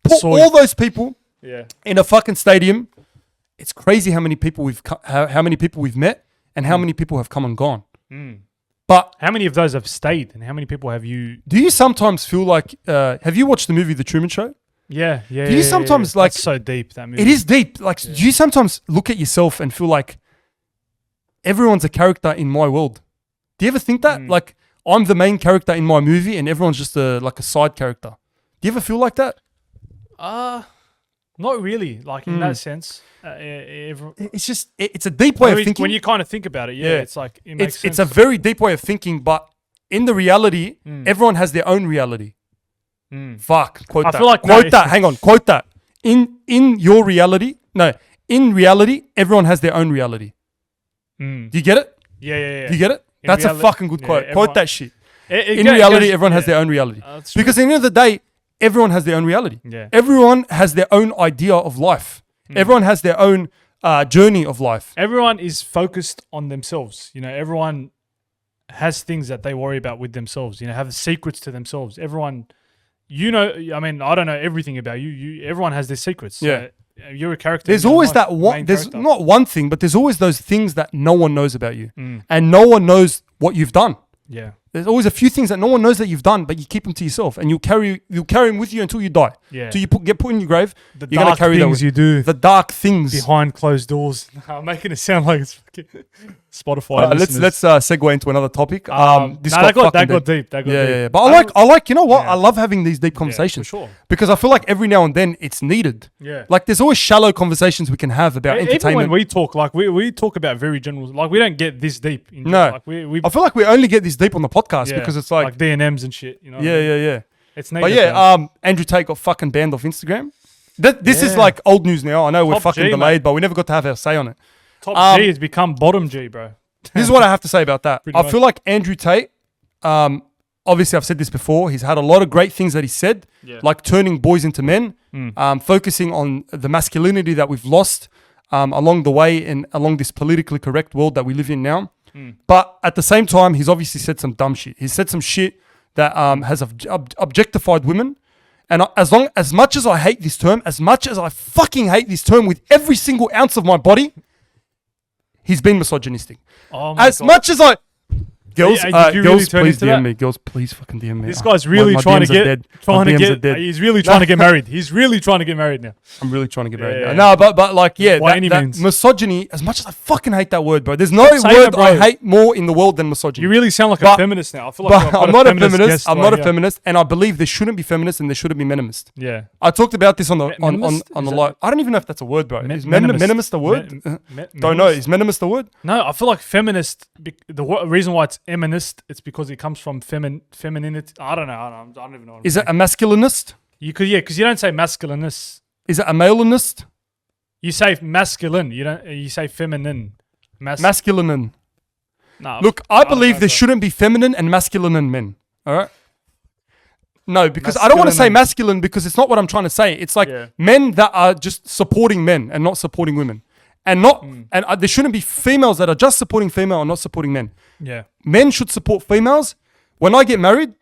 S1: Put
S2: Soy.
S1: all those people
S2: yeah,
S1: in a fucking stadium. It's crazy how many people how many people we've met and how many people have come and gone. But
S2: how many of those have stayed, and how many people have you?
S1: do you sometimes feel like? Have you watched the movie The Truman Show?
S2: Yeah.
S1: Do you sometimes, like-
S2: That's so deep that movie?
S1: It is deep. Like, do you sometimes look at yourself and feel like everyone's a character in my world? Do you ever think that? Like, I'm the main character in my movie and everyone's just a side character. Do you ever feel like that?
S2: Not really. Like in that sense,
S1: It's just, it's a deep way of thinking.
S2: when you kind of think about it, yeah, it's like it makes
S1: It's
S2: sense.
S1: a very deep way of thinking, but in the reality, everyone has their own reality. Fuck, quote
S2: I
S1: that.
S2: feel like
S1: quote
S2: no,
S1: that. Hang on, quote that. In your reality, no, in reality, everyone has their own reality. Do you get it?
S2: yeah.
S1: Do you get it?
S2: In
S1: That's a
S2: reali-
S1: fucking good
S2: yeah,
S1: quote.
S2: everyone-
S1: Quote that shit.
S2: It
S1: In
S2: go- it
S1: reality,
S2: goes-
S1: everyone has
S2: yeah.
S1: their own reality.
S2: That's true.
S1: Because at the end of the day, everyone has their own reality.
S2: Yeah.
S1: Everyone has their own idea of life. Everyone has their own journey of life.
S2: Everyone is focused on themselves. You know, everyone has things that they worry about with themselves. You know, have secrets to themselves. Everyone, you know, I mean, I don't know everything about you. Everyone has their secrets.
S1: Yeah.
S2: So, you're a character.
S1: There's
S2: in your
S1: always
S2: life,
S1: that one.
S2: main
S1: There's
S2: character.
S1: not one thing, but there's always those things that no one knows about you, and no one knows what you've done.
S2: Yeah.
S1: There's always a few things that no one knows that you've done, but you keep them to yourself, and you'll carry them with you until you die.
S2: Yeah.
S1: Till you get put in your grave.
S2: The
S1: you're gonna
S2: dark
S1: carry that
S2: things
S1: with
S2: you do
S1: the dark things.
S2: behind closed doors. I'm making it sound like it's fucking Spotify.
S1: Let's
S2: listeners.
S1: segue into another topic. This
S2: Nah, that got
S1: fucking
S2: deep.
S1: deep.
S2: That got
S1: Yeah,
S2: deep.
S1: yeah. But I like, you know what?
S2: Yeah.
S1: I love having these deep conversations
S2: for sure.
S1: because I feel like every now and then it's needed.
S2: Yeah.
S1: Like there's always shallow conversations we can have about
S2: Even when
S1: entertainment.
S2: we talk, like we talk about very general, like we don't get this deep.
S1: No.
S2: like we
S1: I feel like we only get this deep on the podcast
S2: yeah,
S1: because it's like
S2: D&Ms and shit. You know. what I mean?
S1: yeah.
S2: It's needed.
S1: But yeah,
S2: man.
S1: Andrew Tate got fucking banned off Instagram. This is
S2: Yeah.
S1: like old news now. I know we're
S2: Top
S1: fucking
S2: G,
S1: delayed,
S2: mate.
S1: but we never got to have our say on it.
S2: Top G has become bottom G, bro.
S1: This is what I have to say about that.
S2: Pretty
S1: I
S2: much.
S1: feel like Andrew Tate, obviously I've said this before, he's had a lot of great things that he said, like turning boys into men, focusing on the masculinity that we've lost along the way and along this politically correct world that we live in now. But at the same time, he's obviously said some dumb shit. He's said some shit that has objectified women. And as much as I hate this term, as much as I fucking hate this term with every single ounce of my body, he's been misogynistic.
S2: Oh my
S1: As
S2: God.
S1: much as I... Girls,
S2: Did you really
S1: girls,
S2: turn
S1: please
S2: into
S1: DM
S2: that?
S1: me. Girls, please fucking DM me.
S2: This guy's really
S1: My
S2: trying to
S1: DMs are
S2: get,
S1: dead. My DMs are dead.
S2: he's really trying to get married. He's really trying to get married now.
S1: I'm really trying to get married
S2: Yeah.
S1: now. No, but like, yeah,
S2: By
S1: that,
S2: any
S1: that
S2: means.
S1: misogyny, as much as I fucking hate that word, bro, there's no
S2: saying
S1: word
S2: that, bro.
S1: I hate more in the world than misogyny.
S2: You really sound like a
S1: But-
S2: feminist now. I feel like
S1: But I'm not a feminist. I'm not a feminist, and I believe there shouldn't be feminists and there shouldn't be minimist.
S2: Yeah.
S1: I talked about this on the
S2: Minimist?
S1: on
S2: Is
S1: the
S2: that-
S1: live. I don't even know if that's a word, bro. Is
S2: Minimist.
S1: minimist a word? Don't know.
S2: Minimist?
S1: Is minimist a word?
S2: No, I feel like feminist. Reason why it's eminist, it's because it comes from femininity. I don't know. I don't even know. What I'm
S1: Is it
S2: saying.
S1: a masculinist?
S2: You could, yeah, because you don't say masculinist.
S1: Is it a malenist?
S2: You say masculine. You don't. You say feminine.
S1: Masculine.
S2: Nah,
S1: Look, I
S2: don't
S1: believe
S2: know,
S1: there
S2: bro.
S1: shouldn't be feminine and masculine men. All right. No, because I don't want to say masculine because it's not what I'm trying to say. It's like
S2: Yeah.
S1: men that are just supporting men and not supporting women, and not and there shouldn't be females that are just supporting female and not supporting men.
S2: Yeah.
S1: Men should support females. When I get married,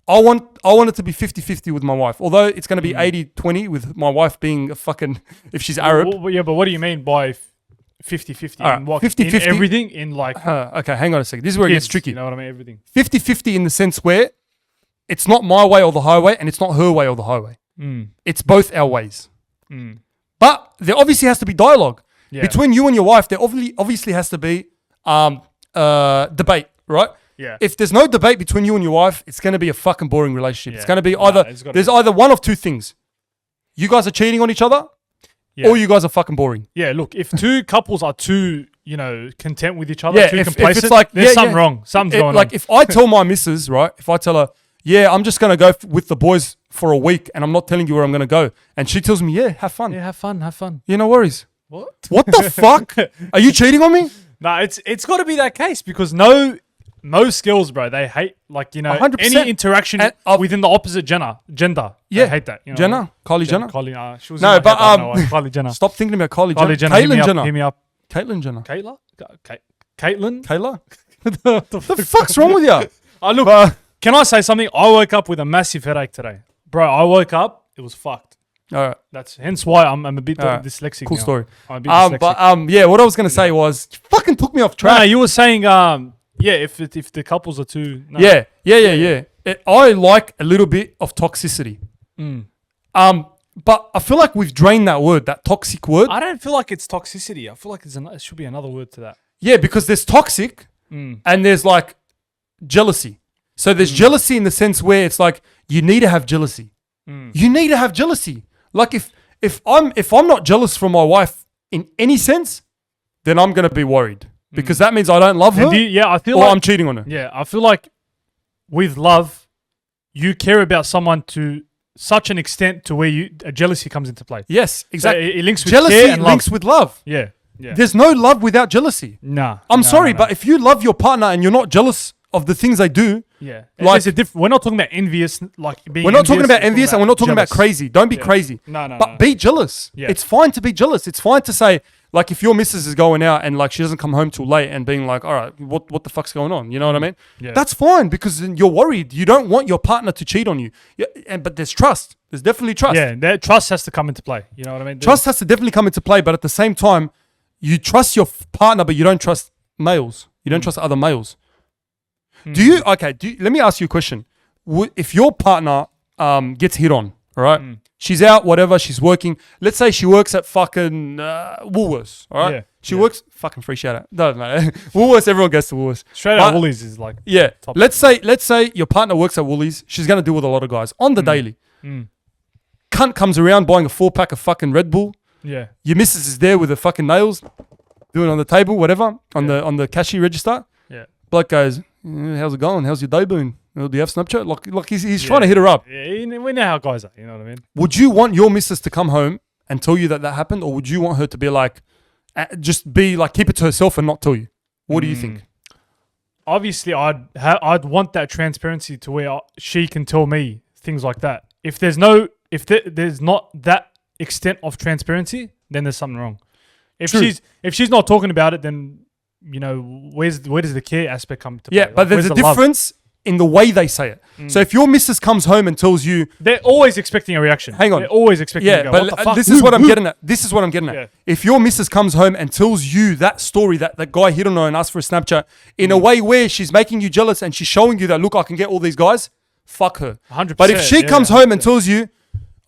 S1: I want it to be 50-50 with my wife. Although it's going to be 80-20 with my wife being a fucking if she's Arab.
S2: Well, yeah, but what do you mean by 50-50?
S1: Alright,
S2: In what?
S1: 50-50.
S2: In everything? In like
S1: Okay, hang on a second. This is where it gets
S2: kids,
S1: tricky.
S2: You know what I mean? Everything.
S1: 50-50 in the sense where it's not my way or the highway and it's not her way or the highway. It's both our ways. But there obviously has to be dialogue.
S2: Yeah.
S1: Between you and your wife, there obviously has to be debate, right?
S2: Yeah.
S1: If there's no debate between you and your wife, it's going to be a fucking boring relationship. It's
S2: Yeah.
S1: going to be
S2: Nah,
S1: either
S2: it's gotta
S1: there's
S2: be-
S1: either one of two things. You guys are cheating on each other
S2: Yeah.
S1: or you guys are fucking boring.
S2: Yeah, look, if two couples are too, content with each other,
S1: Yeah,
S2: too
S1: if
S2: complacent,
S1: it's like
S2: there's
S1: yeah,
S2: something
S1: yeah.
S2: wrong. Something's going
S1: like
S2: on.
S1: if I tell my missus, right, if I tell her, yeah, I'm just gonna go with the boys for a week, and I'm not telling you where I'm gonna go, and she tells me, yeah, have fun,
S2: Yeah, have fun.
S1: yeah, no worries.
S2: What?
S1: What the fuck? Are you cheating on me?
S2: Nah, it's got to be that case because no most girls, bro, they hate
S1: 100%.
S2: any interaction
S1: And
S2: within the opposite gender.
S1: Yeah.
S2: They hate that. You know
S1: Jenner? Kylie Jenner?
S2: Kylie, she was
S1: No,
S2: in my
S1: but,
S2: head, I don't know why. Kylie Jenner.
S1: Stop thinking about Kylie
S2: Kylie
S1: Jenner.
S2: Jenner.
S1: Caitlyn Jenner.
S2: Hit me up.
S1: Caitlyn Jenner.
S2: Kayla? Caitlyn?
S1: Kayla?
S2: the
S1: The fuck's wrong with you?
S2: Oh, look, can I say something? I woke up with a massive headache today. Bro, I woke up, it was fucked.
S1: All right.
S2: That's hence why I'm a bit
S1: Alright.
S2: dyslexic.
S1: Cool
S2: now.
S1: story.
S2: I'm a bit dyslexic.
S1: But yeah, what I was gonna say was fucking took me off
S2: no,
S1: track.
S2: you were saying if the couples are too
S1: Yeah. I like a little bit of toxicity. But I feel like we've drained that word, that toxic word.
S2: I don't feel like it's toxicity. I feel like it should be another word to that.
S1: Yeah, because there's toxic and there's like jealousy. So there's jealousy in the sense where it's like you need to have jealousy. You need to have jealousy. Like if I'm not jealous from my wife in any sense, then I'm gonna be worried because that means I don't love her.
S2: I feel
S1: or
S2: like
S1: I'm cheating on her.
S2: Yeah, I feel like with love, you care about someone to such an extent to where jealousy comes into play.
S1: Yes, exactly.
S2: So it links with
S1: jealousy
S2: care and love.
S1: links with love.
S2: Yeah.
S1: There's no love without jealousy.
S2: Nah.
S1: I'm
S2: no,
S1: sorry,
S2: no.
S1: but if you love your partner and you're not jealous of the things they do,
S2: yeah,
S1: like-
S2: we're not talking about envious, like being.
S1: we're not talking about envious and we're not talking about
S2: jealous.
S1: crazy. Don't be crazy.
S2: No.
S1: But be jealous.
S2: Yeah.
S1: It's fine to be jealous. It's fine to say, like, if your missus is going out and like she doesn't come home too late and being like, all right, what the fuck's going on? You know what I mean?
S2: Yeah.
S1: That's fine because then you're worried. You don't want your partner to cheat on you. Yeah, but there's trust. There's definitely trust.
S2: Yeah, that trust has to come into play. You know what I mean?
S1: Trust has to definitely come into play, but at the same time, you trust your partner, but you don't trust males. You don't trust other males. Do you? Okay. Let me ask you a question. If your partner gets hit on, all right? She's out, whatever. She's working. Let's say she works at fucking Woolworths, all right?
S2: Yeah,
S1: She works. Fucking free shout out. Doesn't matter. Woolworths. Everyone goes to Woolworths.
S2: Straight out Woolies is like
S1: Yeah.
S2: top.
S1: Let's say your partner works at Woolies. She's gonna deal with a lot of guys on the daily. Cunt comes around buying a 4-pack of fucking Red Bull.
S2: Yeah.
S1: Your missus is there with her fucking nails, doing it on the table, whatever, on the cashier register.
S2: Yeah.
S1: Bloke goes, how's it going? How's your day been? Do you have Snapchat? Like he's trying to hit her up.
S2: Yeah, we know how guys are. You know what I mean?
S1: Would you want your missus to come home and tell you that happened, or would you want her to be like, just be like, keep it to herself and not tell you? What do you think?
S2: Obviously, I'd want that transparency to where she can tell me things like that. If there's not that extent of transparency, then there's something wrong. If
S1: True.
S2: she's not talking about it, then where does the care aspect come to play?
S1: Yeah,
S2: Like,
S1: but there's
S2: where's
S1: a
S2: the love?
S1: difference in the way they say it. So if your missus comes home and tells you,
S2: They're always expecting a reaction.
S1: Hang on.
S2: They're always expecting.
S1: yeah,
S2: to go,
S1: but
S2: what the fuck?
S1: this is what I'm getting at. This is what I'm getting at.
S2: Yeah.
S1: If your missus comes home and tells you that story that the guy hit on her and asked for a Snapchat in a way where she's making you jealous and she's showing you that, look, I can get all these guys, fuck her.
S2: 100%.
S1: But if she
S2: yeah,
S1: comes home and
S2: 100%.
S1: tells you,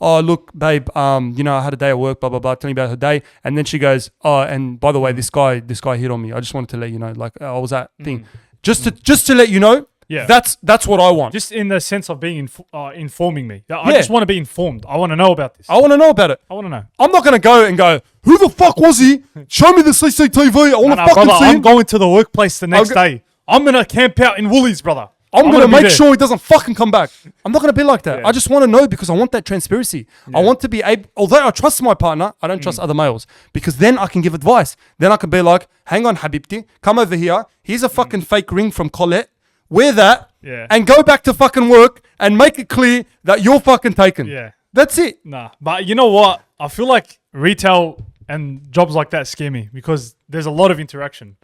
S1: oh, look, babe, I had a day at work, blah, blah, blah, telling me about her day. And then she goes, oh, and by the way, this guy hit on me. I just wanted to let you know, like, I was at thing. Just to let you know,
S2: Yeah.
S1: that's what I want.
S2: Just in the sense of being informing me. I
S1: Yeah.
S2: just want to be informed. I want to know about this.
S1: I want to know about it.
S2: I want to know.
S1: I'm not going to go and go, who the fuck was he? Show me the CCTV. I want to
S2: No,
S1: fucking
S2: brother,
S1: see
S2: I'm
S1: him.
S2: going to the workplace the next
S1: go-
S2: day. I'm going to camp out in Woolies, brother.
S1: I'm going to
S2: be
S1: make
S2: there.
S1: sure he doesn't fucking come back. I'm not going to be like that.
S2: Yeah.
S1: I just want to know because I want that transparency. I want to be able, although I trust my partner, I don't trust other males because then I can give advice. Then I can be like, hang on, Habibti, come over here. Here's a fucking fake ring from Colette. Wear that
S2: Yeah.
S1: and go back to fucking work and make it clear that you're fucking taken.
S2: Yeah.
S1: That's it.
S2: Nah. But you know what? I feel like retail and jobs like that scare me because there's a lot of interaction.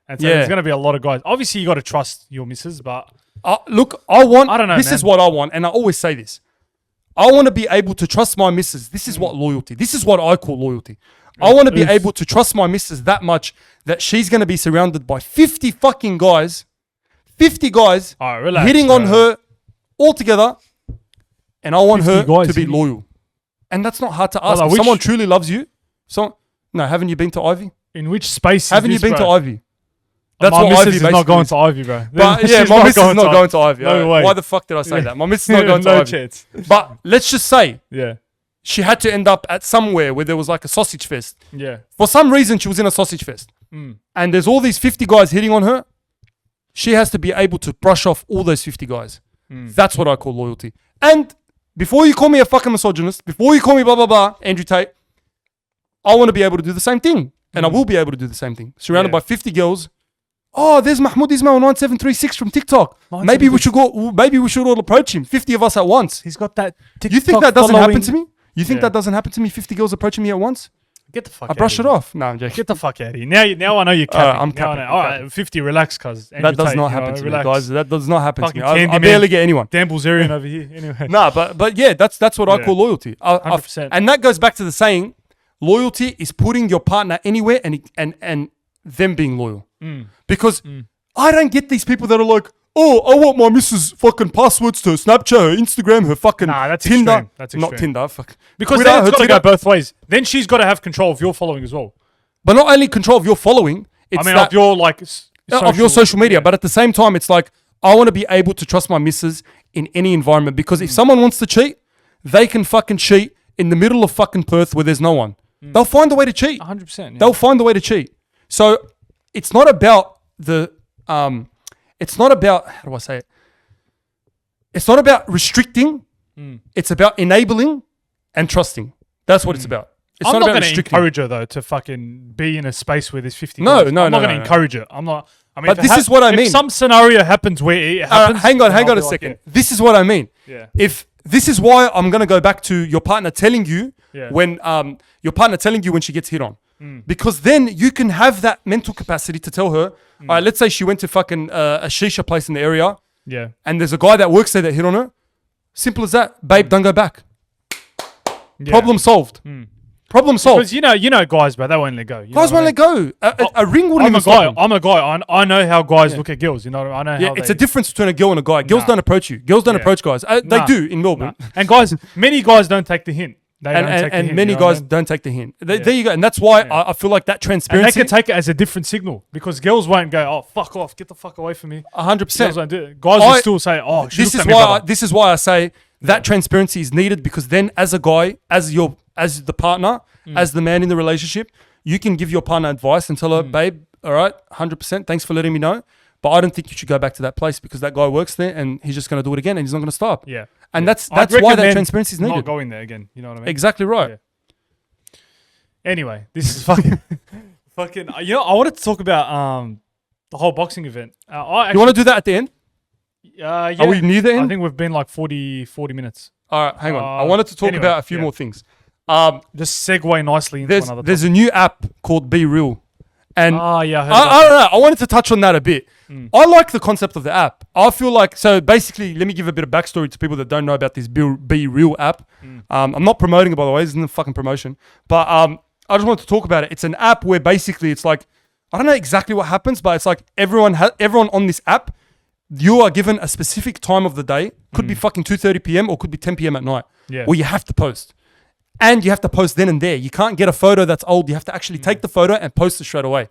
S2: And so
S1: Yeah.
S2: there's going to be a lot of guys. Obviously, you got to trust your missus, but
S1: Look, I don't
S2: know,
S1: This
S2: man.
S1: is what I want. And I always say this. I want to be able to trust my missus. This is what loyalty. This is what I call loyalty. I want to be able to trust my missus that much that she's going to be surrounded by 50 fucking guys, 50 guys
S2: Alright, relax,
S1: hitting on
S2: bro.
S1: her all together. And I want
S2: 50
S1: her
S2: guys
S1: to be
S2: hitting-
S1: loyal. And that's not hard to ask.
S2: Brother,
S1: If someone
S2: which-
S1: truly loves you, haven't you been to Ivy?
S2: in which space
S1: Haven't
S2: is
S1: you
S2: this,
S1: been
S2: bro?
S1: to Ivy? That's
S2: my
S1: what
S2: missus
S1: Ivy
S2: is not
S1: basically
S2: going
S1: is.
S2: to Ivy, bro.
S1: But yeah,
S2: She's
S1: my missus is not going to Ivy.
S2: No way.
S1: Why the fuck did I say that? My missus is not going to
S2: no
S1: Ivy.
S2: chance.
S1: But let's just say
S2: Yeah.
S1: she had to end up at somewhere where there was like a sausage fest.
S2: Yeah.
S1: For some reason, she was in a sausage fest. And there's all these 50 guys hitting on her. She has to be able to brush off all those 50 guys. That's what I call loyalty. And before you call me a fucking misogynist, before you call me blah, blah, blah, Andrew Tate, I want to be able to do the same thing. And I will be able to do the same thing. Surrounded
S2: Yeah.
S1: by 50 girls. oh, there's Mahmoud Ismail 9736 from TikTok. Maybe we should go. Maybe we should all approach him. 50 of us at once.
S2: He's got that TikTok
S1: You think that doesn't happen to
S2: following.
S1: me? You think that doesn't happen to me? 50 girls approaching me at once?
S2: Get the fuck
S1: I
S2: out
S1: brush
S2: of
S1: it
S2: here.
S1: off. No, I'm joking.
S2: Get the fuck out of here. Now I know you're capping.
S1: I'm
S2: Now I
S1: capping,
S2: know.
S1: I'm
S2: All right,
S1: capping.
S2: 50, relax, cuz.
S1: That does not happen to me, guys. That does not happen to me.
S2: Fucking
S1: I
S2: Candyman.
S1: barely get anyone.
S2: Dan Bilzerian over here. Anyway.
S1: No, but yeah, that's what I
S2: Yeah.
S1: call loyalty.
S2: 100%.
S1: And that goes back to the saying, loyalty is putting your partner anywhere and them being loyal. Because I don't get these people that are like, oh, I want my missus fucking passwords to her Snapchat, her Instagram, her fucking
S2: Nah, that's
S1: Tinder.
S2: extreme. That's
S1: Not
S2: extreme.
S1: Tinder. Fuck.
S2: Because
S1: Twitter,
S2: then it's
S1: her
S2: got to go
S1: Twitter.
S2: both ways. Then she's got to have control of your following as well.
S1: But not only control of your following, it's
S2: I mean,
S1: that,
S2: of your like
S1: of your social media. But at the same time, it's like, I want to be able to trust my missus in any environment. Because if someone wants to cheat, they can fucking cheat in the middle of fucking Perth where there's no one. They'll find a way to cheat.
S2: 100%. Yeah.
S1: They'll find a way to cheat. So it's not about it's not about, how do I say it? It's not about restricting. It's about enabling and trusting. That's what it's about. It's
S2: I'm not
S1: about
S2: going to
S1: restricting.
S2: encourage her though to fucking be in a space where there's 50
S1: No,
S2: guys.
S1: no,
S2: I'm
S1: no,
S2: not going to
S1: no.
S2: encourage her. I'm not. I mean,
S1: But
S2: if
S1: this is what I
S2: if
S1: mean.
S2: some scenario happens where it happens.
S1: Hang on
S2: then I'll
S1: a
S2: be like,
S1: second. This is what I mean.
S2: Yeah.
S1: If this is why I'm gonna go back to your partner telling you
S2: Yeah.
S1: when your partner telling you when she gets hit on, because then you can have that mental capacity to tell her. All right, let's say she went to fucking a shisha place in the area,
S2: Yeah.
S1: and there's a guy that works there that hit on her. Simple as that, babe. Don't go back.
S2: Yeah.
S1: Problem solved. Problem solved.
S2: Because you know, guys, bro, they won't let go. You
S1: Guys
S2: know
S1: won't
S2: what I
S1: let go. A ring wouldn't
S2: I'm
S1: even
S2: a
S1: stop
S2: guy.
S1: him.
S2: I'm a guy. I know how guys look at girls. You know, I know
S1: Yeah,
S2: how
S1: it's
S2: they,
S1: a difference between a girl and a guy. Girls
S2: Nah.
S1: don't approach you. Girls don't
S2: Yeah.
S1: approach guys. They
S2: Nah.
S1: do in Melbourne.
S2: Nah. And guys, many guys don't take the hint. They don't take the
S1: And
S2: hint,
S1: many
S2: you know what I
S1: guys
S2: mean?
S1: don't take the hint. There you go. And that's why I feel like that
S2: And they
S1: transparency,
S2: can take it as a different signal because girls won't go, oh, fuck off, get the fuck away from me.
S1: 100%.
S2: Girls won't do it. Guys will still say, oh, she
S1: This
S2: looked
S1: is
S2: at me,
S1: why.
S2: brother.
S1: This is why I say that transparency is needed, because then, as a guy, as the partner, as the man in the relationship, you can give your partner advice and tell her, babe, all right, 100%. Thanks for letting me know, but I don't think you should go back to that place because that guy works there and he's just going to do it again and he's not going to stop.
S2: Yeah.
S1: And
S2: Yeah.
S1: that's
S2: I'd
S1: why that
S2: recommend
S1: transparency is
S2: not
S1: needed.
S2: going there again. You know what I mean?
S1: Exactly right.
S2: Yeah. Anyway, this is fucking, fucking. You know, I wanted to talk about the whole boxing event.
S1: You want to do that at the end?
S2: Yeah.
S1: Are we near the end?
S2: I think we've been like 40 minutes.
S1: All right, hang on. I wanted to talk
S2: anyway,
S1: about a few
S2: yeah.
S1: more things.
S2: Just segue nicely into another.
S1: There's a new app called Be Real, and
S2: Yeah, I heard
S1: I
S2: about
S1: don't know. I wanted to touch on that a bit. I like the concept of the app. I feel like, so basically, let me give a bit of backstory to people that don't know about this Be Real app. I'm not promoting it, by the way. This isn't a fucking promotion. But I just wanted to talk about it. It's an app where basically it's like, I don't know exactly what happens, but it's like everyone on this app, you are given a specific time of the day. Could be fucking 2:30 p.m. or could be 10 p.m. at night.
S2: Yeah.
S1: Where you have to post. And you have to post then and there. You can't get a photo that's old. You have to actually take the photo and post it straight away.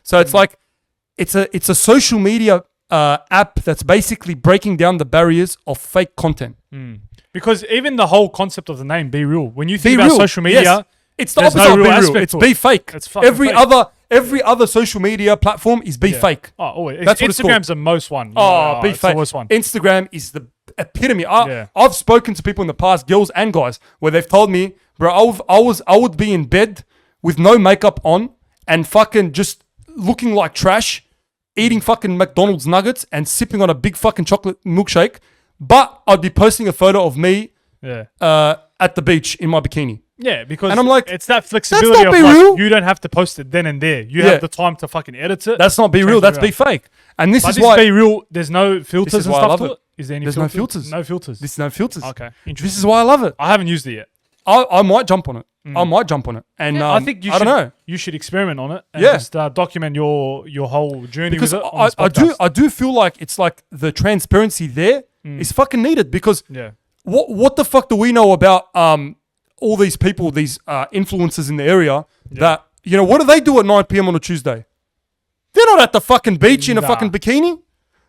S1: So it's like, it's a social media app that's basically breaking down the barriers of fake content.
S2: Because even the whole concept of the name, Be Real, when you think
S1: Be
S2: about
S1: real.
S2: social media,
S1: Yes. It's the
S2: there's
S1: opposite
S2: no
S1: of
S2: real
S1: be real.
S2: aspect
S1: It's
S2: to
S1: be
S2: it.
S1: fake.
S2: It's fucking fake.
S1: Every other social media platform is be fake.
S2: Oh, always.
S1: That's what it's called.
S2: Instagram's the most one. You
S1: Oh,
S2: know,
S1: be
S2: it's
S1: fake.
S2: the worst one.
S1: Instagram is the epitome.
S2: Yeah.
S1: I've spoken to people in the past, girls and guys, where they've told me, bro, I would be in bed with no makeup on and fucking just looking like trash, eating fucking McDonald's nuggets and sipping on a big fucking chocolate milkshake, but I'd be posting a photo of me
S2: Yeah.
S1: at the beach in my bikini.
S2: Yeah, because
S1: And I'm like,
S2: it's that flexibility
S1: not
S2: of
S1: Be
S2: like,
S1: Real.
S2: you don't have to post it then and there. You
S1: Yeah.
S2: have the time to fucking edit it.
S1: That's not be
S2: change
S1: real.
S2: it
S1: That's
S2: around.
S1: be fake. And this
S2: But
S1: is
S2: this
S1: why
S2: Be Real, there's no filters
S1: is
S2: and
S1: why I
S2: stuff
S1: love
S2: to
S1: it.
S2: it. Is there any
S1: There's no filters.
S2: No filters.
S1: There's no filters.
S2: Okay,
S1: This
S2: interesting.
S1: is why I love it.
S2: I haven't used it yet.
S1: I might jump on it. I might jump on it. And
S2: I think you
S1: I
S2: should.
S1: don't know.
S2: You should experiment on it and
S1: Yeah.
S2: just document your whole journey
S1: Because
S2: with it. On this
S1: I
S2: podcast.
S1: do feel like it's like the transparency there is fucking needed, because
S2: Yeah.
S1: what the fuck do we know about all these people, these influencers in the area that, you know, what do they do at 9 p.m. on a Tuesday? They're not at the fucking beach in a
S2: Nah.
S1: fucking bikini.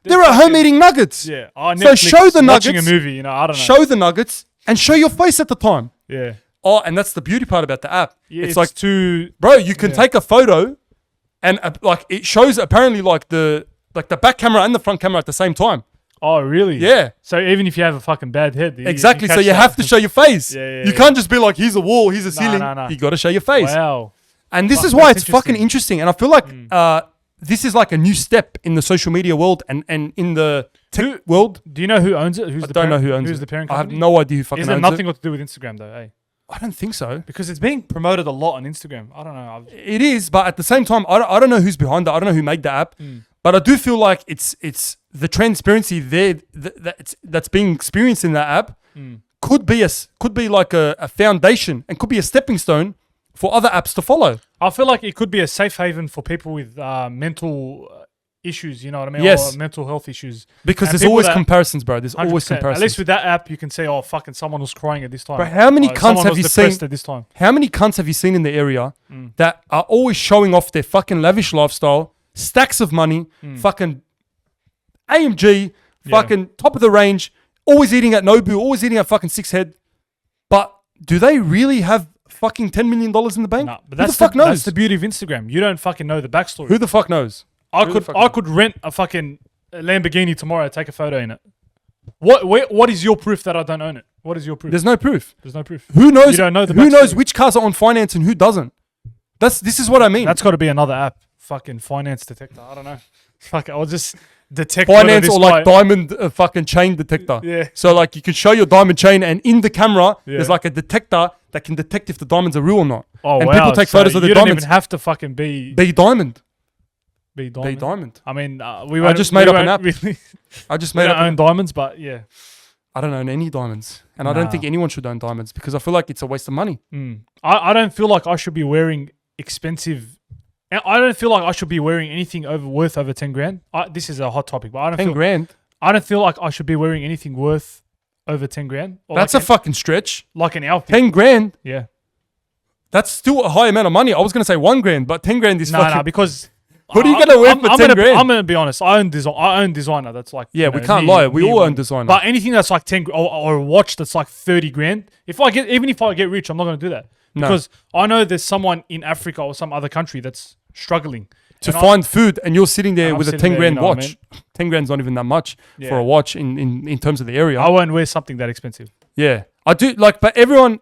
S1: They're at home
S2: fucking-
S1: eating nuggets.
S2: Yeah. Oh,
S1: So
S2: Netflix,
S1: show the
S2: watching
S1: nuggets.
S2: a movie. You know, I don't know.
S1: Show the nuggets and show your face at the time.
S2: Yeah.
S1: Oh, and that's the beauty part about the app.
S2: Yeah,
S1: it's like,
S2: too.
S1: bro, you can take a photo and like it shows apparently like the back camera and the front camera at the same time.
S2: Oh, really?
S1: Yeah.
S2: So even if you have a fucking bad head,
S1: Exactly. So
S2: catch
S1: you
S2: that.
S1: have to show your face.
S2: Yeah,
S1: You can't just be like, here's a wall, here's a ceiling.
S2: nah.
S1: You got to show your face.
S2: Wow.
S1: And this
S2: Fuck,
S1: is why
S2: that's
S1: it's fucking interesting. And I feel like this is like a new step in the social media world and in the tech world.
S2: Do you know who owns it? Who's
S1: I don't know who owns
S2: Who's
S1: it.
S2: the parent
S1: I
S2: company?
S1: have no idea who fucking
S2: Is it
S1: owns
S2: nothing
S1: it.
S2: got to do with Instagram though, eh?
S1: I don't think so.
S2: Because it's being promoted a lot on Instagram. I don't know.
S1: It is, but at the same time, I don't know who's behind it. I don't know who made the app, but I do feel like it's the transparency there that's being experienced in that app could be like a foundation and could be a stepping stone for other apps to follow.
S2: I feel like it could be a safe haven for people with mental issues, you know what I mean?
S1: Yes.
S2: Or mental health issues.
S1: Because
S2: And
S1: there's
S2: people
S1: always
S2: that-
S1: comparisons, bro. There's always
S2: 100%.
S1: comparisons.
S2: At least with that app, you can say, oh, fucking someone was crying at this time.
S1: But how many
S2: Or
S1: cunts
S2: someone
S1: have
S2: was
S1: you
S2: depressed
S1: seen?
S2: at this time?
S1: How many cunts have you seen in the area that are always showing off their fucking lavish lifestyle, stacks of money, fucking AMG, fucking top of the range, always eating at Nobu, always eating at fucking Six Head. But do they really have fucking $10 million in the bank?
S2: No, but
S1: Who
S2: that's
S1: the fuck knows?
S2: That's the beauty of Instagram. You don't fucking know the backstory.
S1: Who the fuck knows?
S2: I
S1: who the
S2: could
S1: fuck
S2: I could rent a fucking Lamborghini tomorrow, take a photo in it. What is your proof that I don't own it? What is your proof?
S1: There's no proof.
S2: There's no proof.
S1: Who knows?
S2: You don't know the
S1: who knows
S2: backstory.
S1: which cars are on finance and who doesn't? This is what I mean.
S2: That's got to be another app. Fucking finance detector. I don't know. Fuck, I'll just detect
S1: finance
S2: whether this
S1: or like
S2: guy-
S1: diamond fucking chain detector.
S2: Yeah.
S1: So like you can show your diamond chain and in the camera
S2: Yeah.
S1: there's like a detector that can detect if the diamonds are real or not.
S2: Oh
S1: and
S2: wow.
S1: people take
S2: So
S1: photos of their
S2: you don't
S1: diamonds.
S2: even have to fucking be
S1: Be diamond.
S2: diamond.
S1: Be diamond.
S2: I mean, we
S1: just made up an
S2: won't
S1: app.
S2: Really,
S1: I just
S2: we
S1: made
S2: don't
S1: up.
S2: own diamonds, but yeah.
S1: I don't own any diamonds, and I don't
S2: Nah.
S1: think anyone should own diamonds because I feel like it's a waste of money.
S2: I don't feel like I should be wearing expensive. I don't feel like I should be wearing anything worth over 10 grand. This is a hot topic, but I don't
S1: 10
S2: feel
S1: grand.
S2: I don't feel like I should be wearing anything worth over 10 grand. Or
S1: That's
S2: like
S1: a fucking stretch.
S2: like an outfit.
S1: 10 grand.
S2: Yeah.
S1: That's still a high amount of money. I was gonna say 1 grand, but 10 grand is fucking.
S2: No, because
S1: What are you gonna wear for 10 grand?
S2: I'm gonna be honest. I own designer. That's like
S1: Yeah, we can't lie. We all own designer.
S2: But anything that's like 10 or a watch that's like 30 grand. Even if I get rich, I'm not gonna do that
S1: No.
S2: because I know there's someone in Africa or some other country that's struggling
S1: to
S2: And
S1: find food and you're sitting there
S2: I'm
S1: with a
S2: sitting
S1: 10
S2: there,
S1: grand
S2: you know what I
S1: watch. 10 grand's not even that much for
S2: Yeah.
S1: a watch in terms of the area.
S2: I won't wear something that expensive.
S1: Yeah. I do like, but everyone,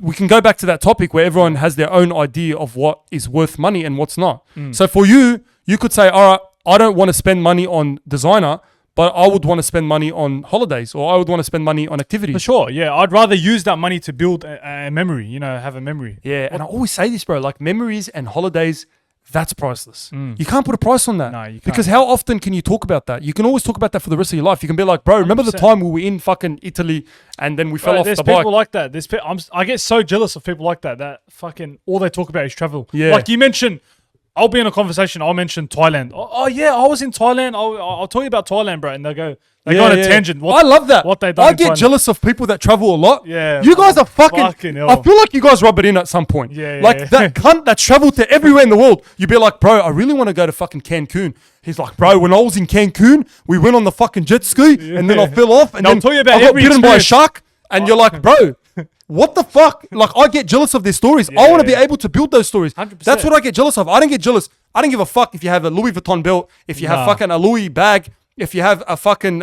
S1: we can go back to that topic where everyone has their own idea of what is worth money and what's not. So for you, you could say, all right, I don't want to spend money on designer, but I would want to spend money on holidays or I would want to spend money on activities.
S2: For sure, yeah. I'd rather use that money to build a memory, have a memory.
S1: Yeah. And I always say this, bro, like memories and holidays, that's priceless. You can't put a price on that.
S2: No, you can't.
S1: Because how often can you talk about that? You can always talk about that for the rest of your life. You can be like, bro, remember the
S2: 100%.
S1: time we were in fucking Italy and then we fell
S2: Bro,
S1: off
S2: there's
S1: the
S2: people
S1: bike?
S2: like that. I get so jealous of people like that. That fucking all they talk about is travel.
S1: Yeah.
S2: Like you mentioned, I'll be in a conversation. I'll mention Thailand. Oh yeah, I was in Thailand. I'll tell you about Thailand, bro. And they go on a tangent.
S1: I love that.
S2: what they done
S1: I
S2: in
S1: get
S2: Thailand.
S1: jealous of people that travel a lot.
S2: Yeah.
S1: You guys are fucking.
S2: Fucking hell.
S1: I feel like you guys rub it in at some point.
S2: Yeah,
S1: Like
S2: yeah.
S1: that cunt that's traveled to everywhere in the world. You'd be like, bro, I really want to go to fucking Cancun. He's like, bro, when I was in Cancun, we went on the fucking jet ski and then I fell off and
S2: I'll
S1: then
S2: tell you about
S1: I got
S2: every
S1: bitten by a
S2: experience.
S1: shark. And you're like, bro, what the fuck? Like, I get jealous of their stories. I want to be
S2: Yeah.
S1: able to build those stories.
S2: 100%.
S1: That's what I get jealous of. I don't get jealous. I don't give a fuck if you have a Louis Vuitton belt, if you have
S2: Nah.
S1: fucking a Louis bag, if you have a fucking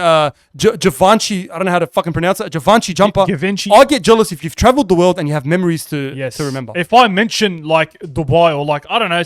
S1: Givenchy, I don't know how to fucking pronounce it, a Givenchy jumper.
S2: Givenchy.
S1: I get jealous if you've traveled the world and you have memories to remember.
S2: If I mention like Dubai or like I don't know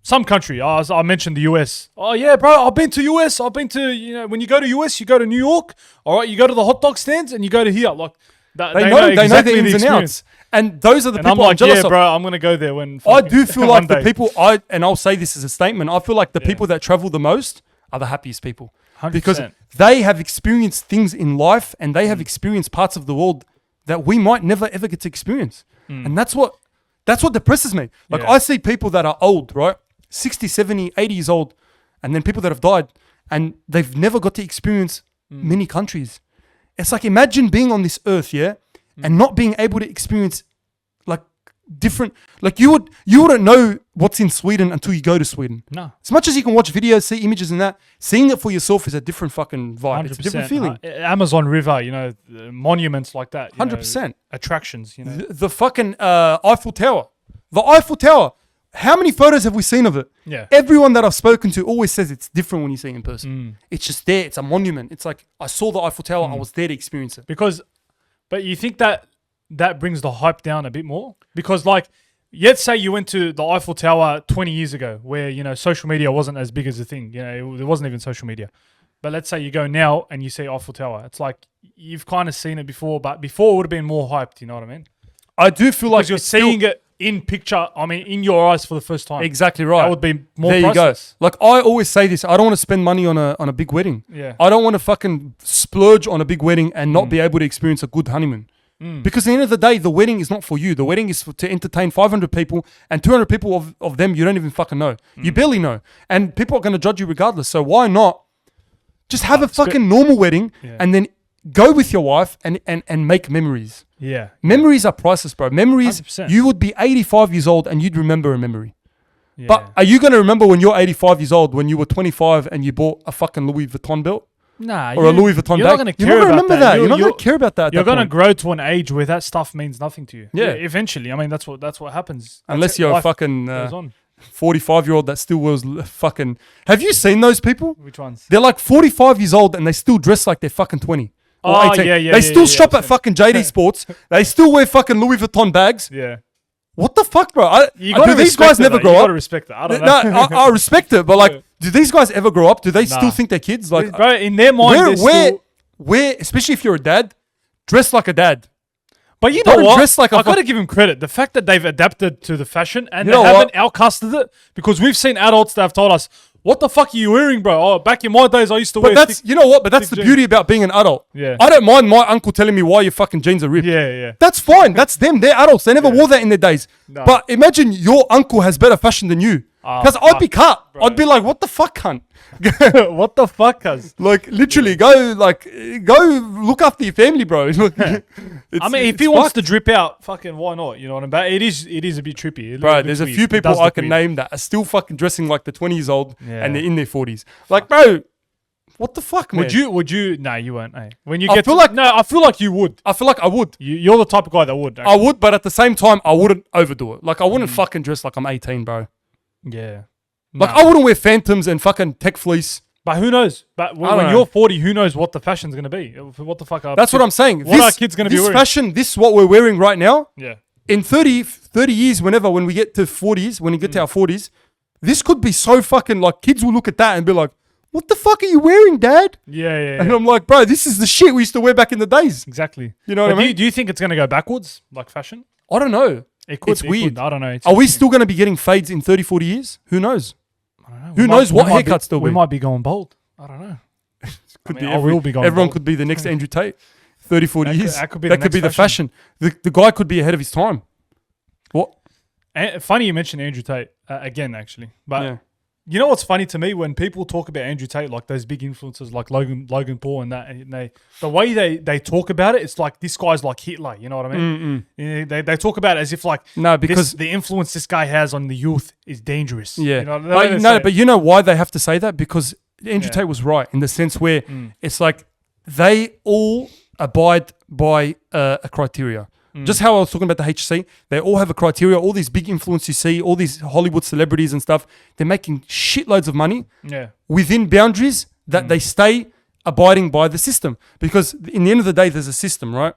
S2: some country, I mentioned the US. Oh yeah, bro, I've been to US. I've been to when you go to US, you go to New York. All right, you go to the hot dog stands and you go to here. Like
S1: they know
S2: exactly
S1: the ins and
S2: experience.
S1: outs. And those are the
S2: And I'm
S1: people I'm
S2: like,
S1: jealous
S2: yeah,
S1: of.
S2: bro, I'm gonna go there when
S1: I do feel
S2: one
S1: like the
S2: day.
S1: people and I'll say this as a statement. I feel like the people that travel the most are the happiest people
S2: 100%.
S1: because they have experienced things in life and they have experienced parts of the world that we might never ever get to experience. And that's what depresses me. Like
S2: Yeah.
S1: I see people that are old, right? 60, 70, 80 years old, and then people that have died and they've never got to experience many countries. It's like imagine being on this earth, yeah, and not being able to experience like different, like you wouldn't know what's in Sweden until you go to Sweden.
S2: No.
S1: As much as you can watch videos, see images and that, seeing it for yourself is a different fucking vibe. It's a
S2: 100%.
S1: different feeling.
S2: Amazon River, the monuments like that.
S1: 100%.
S2: Attractions,
S1: The fucking Eiffel Tower. The Eiffel Tower. How many photos have we seen of it?
S2: Yeah.
S1: Everyone that I've spoken to always says it's different when you see it in person. It's just there. It's a monument. It's like, I saw the Eiffel Tower. I was there to experience it.
S2: But you think that brings the hype down a bit more? Because like, if you go to Dubai, like I don't know, some country, I mentioned the US. Oh yeah, bro, I've been to US. I've been to let's say you went to the Eiffel Tower 20 years ago, where social media wasn't as big as a thing. There wasn't even social media. But let's say you go now and you see Eiffel Tower. It's like you've kind of seen it before, but before it would have been more hyped. You know what I mean?
S1: I do feel like
S2: Because you're seeing it in picture. I mean, in your eyes for the first time.
S1: Exactly right.
S2: That would be more.
S1: There
S2: priceless.
S1: you go. Like I always say this, I don't want to spend money on a big wedding.
S2: Yeah.
S1: I don't want to fucking splurge on a big wedding and not be able to experience a good honeymoon. Because at the end of the day, the wedding is not for you. The wedding is to entertain 500 people, and 200 people of them you don't even fucking know. You barely know. And people are going to judge you regardless. So why not just have a fucking normal wedding and then go with your wife and make memories.
S2: Yeah.
S1: Memories are priceless, bro. Memories,
S2: 100%.
S1: you would be 85 years old and you'd remember a memory.
S2: Yeah.
S1: But are you going to remember when you're 85 years old, when you were 25 and you bought a fucking Louis Vuitton belt?
S2: Nah,
S1: Or a Louis Vuitton
S2: you're
S1: bag?
S2: not going to
S1: You're
S2: care
S1: not gonna
S2: about
S1: remember that. You're not going to care about that.
S2: You're going to grow to an age where that stuff means nothing to you.
S1: Yeah.
S2: Eventually. I mean, that's what happens.
S1: Unless
S2: That's it.
S1: you're a
S2: Life
S1: fucking
S2: goes on.
S1: 45-year-old that still wears fucking... Have you seen those people?
S2: Which ones?
S1: They're like 45 years old and they still dress like they're fucking 20. Or
S2: Oh,
S1: 18.
S2: yeah,
S1: They still shop
S2: I've
S1: at fucking JD Sports. They still wear fucking Louis Vuitton bags.
S2: Yeah.
S1: What the fuck, bro?
S2: You gotta
S1: Do these
S2: respect
S1: guys
S2: it,
S1: never
S2: though.
S1: grow
S2: You
S1: up?
S2: gotta respect it. I don't know.
S1: No, I respect it, but like, do these guys ever grow up? Do they still think they're kids? Like,
S2: Bro, in their mind,
S1: where, especially if you're a dad, dress like a dad.
S2: But you know
S1: Don't
S2: what?
S1: dress like a
S2: I gotta give him credit. The fact that they've adapted to the fashion and
S1: You
S2: they
S1: know
S2: haven't
S1: what?
S2: outcasted it, because we've seen adults that have told us, "What the fuck are you wearing, bro? Oh, back in my days, I used to
S1: But
S2: wear."
S1: that's, you know what? But that's the
S2: thick
S1: beauty about being an adult.
S2: Yeah.
S1: I don't mind my uncle telling me why your fucking jeans are ripped.
S2: Yeah.
S1: That's fine. That's them. They're adults. They never wore that in their days.
S2: No.
S1: But imagine your uncle has better fashion than you. Because I'd be cut. I'd be like, what the fuck, cunt?
S2: What the fuck, cuz?
S1: Like, literally, go look after your family, bro. Look,
S2: I mean, if he wants to drip out, fucking why not? You know what I mean? But it is a bit trippy.
S1: Bro,
S2: looks
S1: there's a
S2: weird.
S1: few
S2: It
S1: people
S2: does
S1: I
S2: look
S1: can
S2: weird.
S1: name that are still fucking dressing like the 20 years old
S2: Yeah.
S1: and they're in their 40s. Like, bro, what the fuck, man?
S2: Would you? No, you won't. Eh? When you
S1: I
S2: get
S1: feel
S2: to,
S1: like-
S2: no, I feel like you would.
S1: I feel like I would.
S2: You're the type of guy that would.
S1: I would, but at the same time, I wouldn't overdo it. Like, I wouldn't fucking dress like I'm 18, bro.
S2: Yeah.
S1: Like,
S2: Nah.
S1: I wouldn't wear Phantoms and fucking tech fleece.
S2: But who knows? But when
S1: don't know.
S2: you're 40, who knows what the fashion's going to be? What the fuck?
S1: That's what I'm saying.
S2: What are kids gonna be
S1: this
S2: wearing?
S1: fashion, this is what we're wearing right now.
S2: Yeah.
S1: In 30 years, when we get to 40s, when we get to our 40s, this could be so fucking, like, kids will look at that and be like, what the fuck are you wearing, dad?
S2: Yeah.
S1: And I'm like, bro, this is the shit we used to wear back in the days.
S2: Exactly.
S1: You know what I mean?
S2: Do you think it's going to go backwards, like fashion?
S1: I don't know.
S2: It could.
S1: It's weird.
S2: I don't know. It's
S1: Are we
S2: interesting.
S1: still going to be getting fades in 30, 40 years? Who knows?
S2: I don't know.
S1: Who
S2: We
S1: knows what
S2: we might
S1: haircuts they'll
S2: We
S1: be?
S2: might be going bold. I don't know.
S1: Could
S2: I will be going
S1: everyone
S2: bold.
S1: could be the next Andrew Tate. 30, 40 years.
S2: that could be
S1: that
S2: the
S1: could be the
S2: next
S1: fashion. The guy could be ahead of his time. What?
S2: Funny you mentioned Andrew Tate again, actually. But
S1: Yeah.
S2: you know what's funny to me when people talk about Andrew Tate, like those big influencers like Logan Paul and that, and the way they talk about it, it's like this guy's like Hitler. You know what I mean? Yeah, they talk about it as if like
S1: No, because
S2: the influence this guy has on the youth is dangerous.
S1: yeah,
S2: You know, the way they say
S1: no,
S2: it.
S1: but you know why they have to say that? Because Andrew Tate was right in the sense where it's like they all abide by a criteria. Just how I was talking about the HC, they all have a criteria. All these big influencers you see, all these Hollywood celebrities and stuff, they're making shitloads of money
S2: yeah.
S1: within boundaries that they stay abiding by the system. Because in the end of the day, there's a system, right?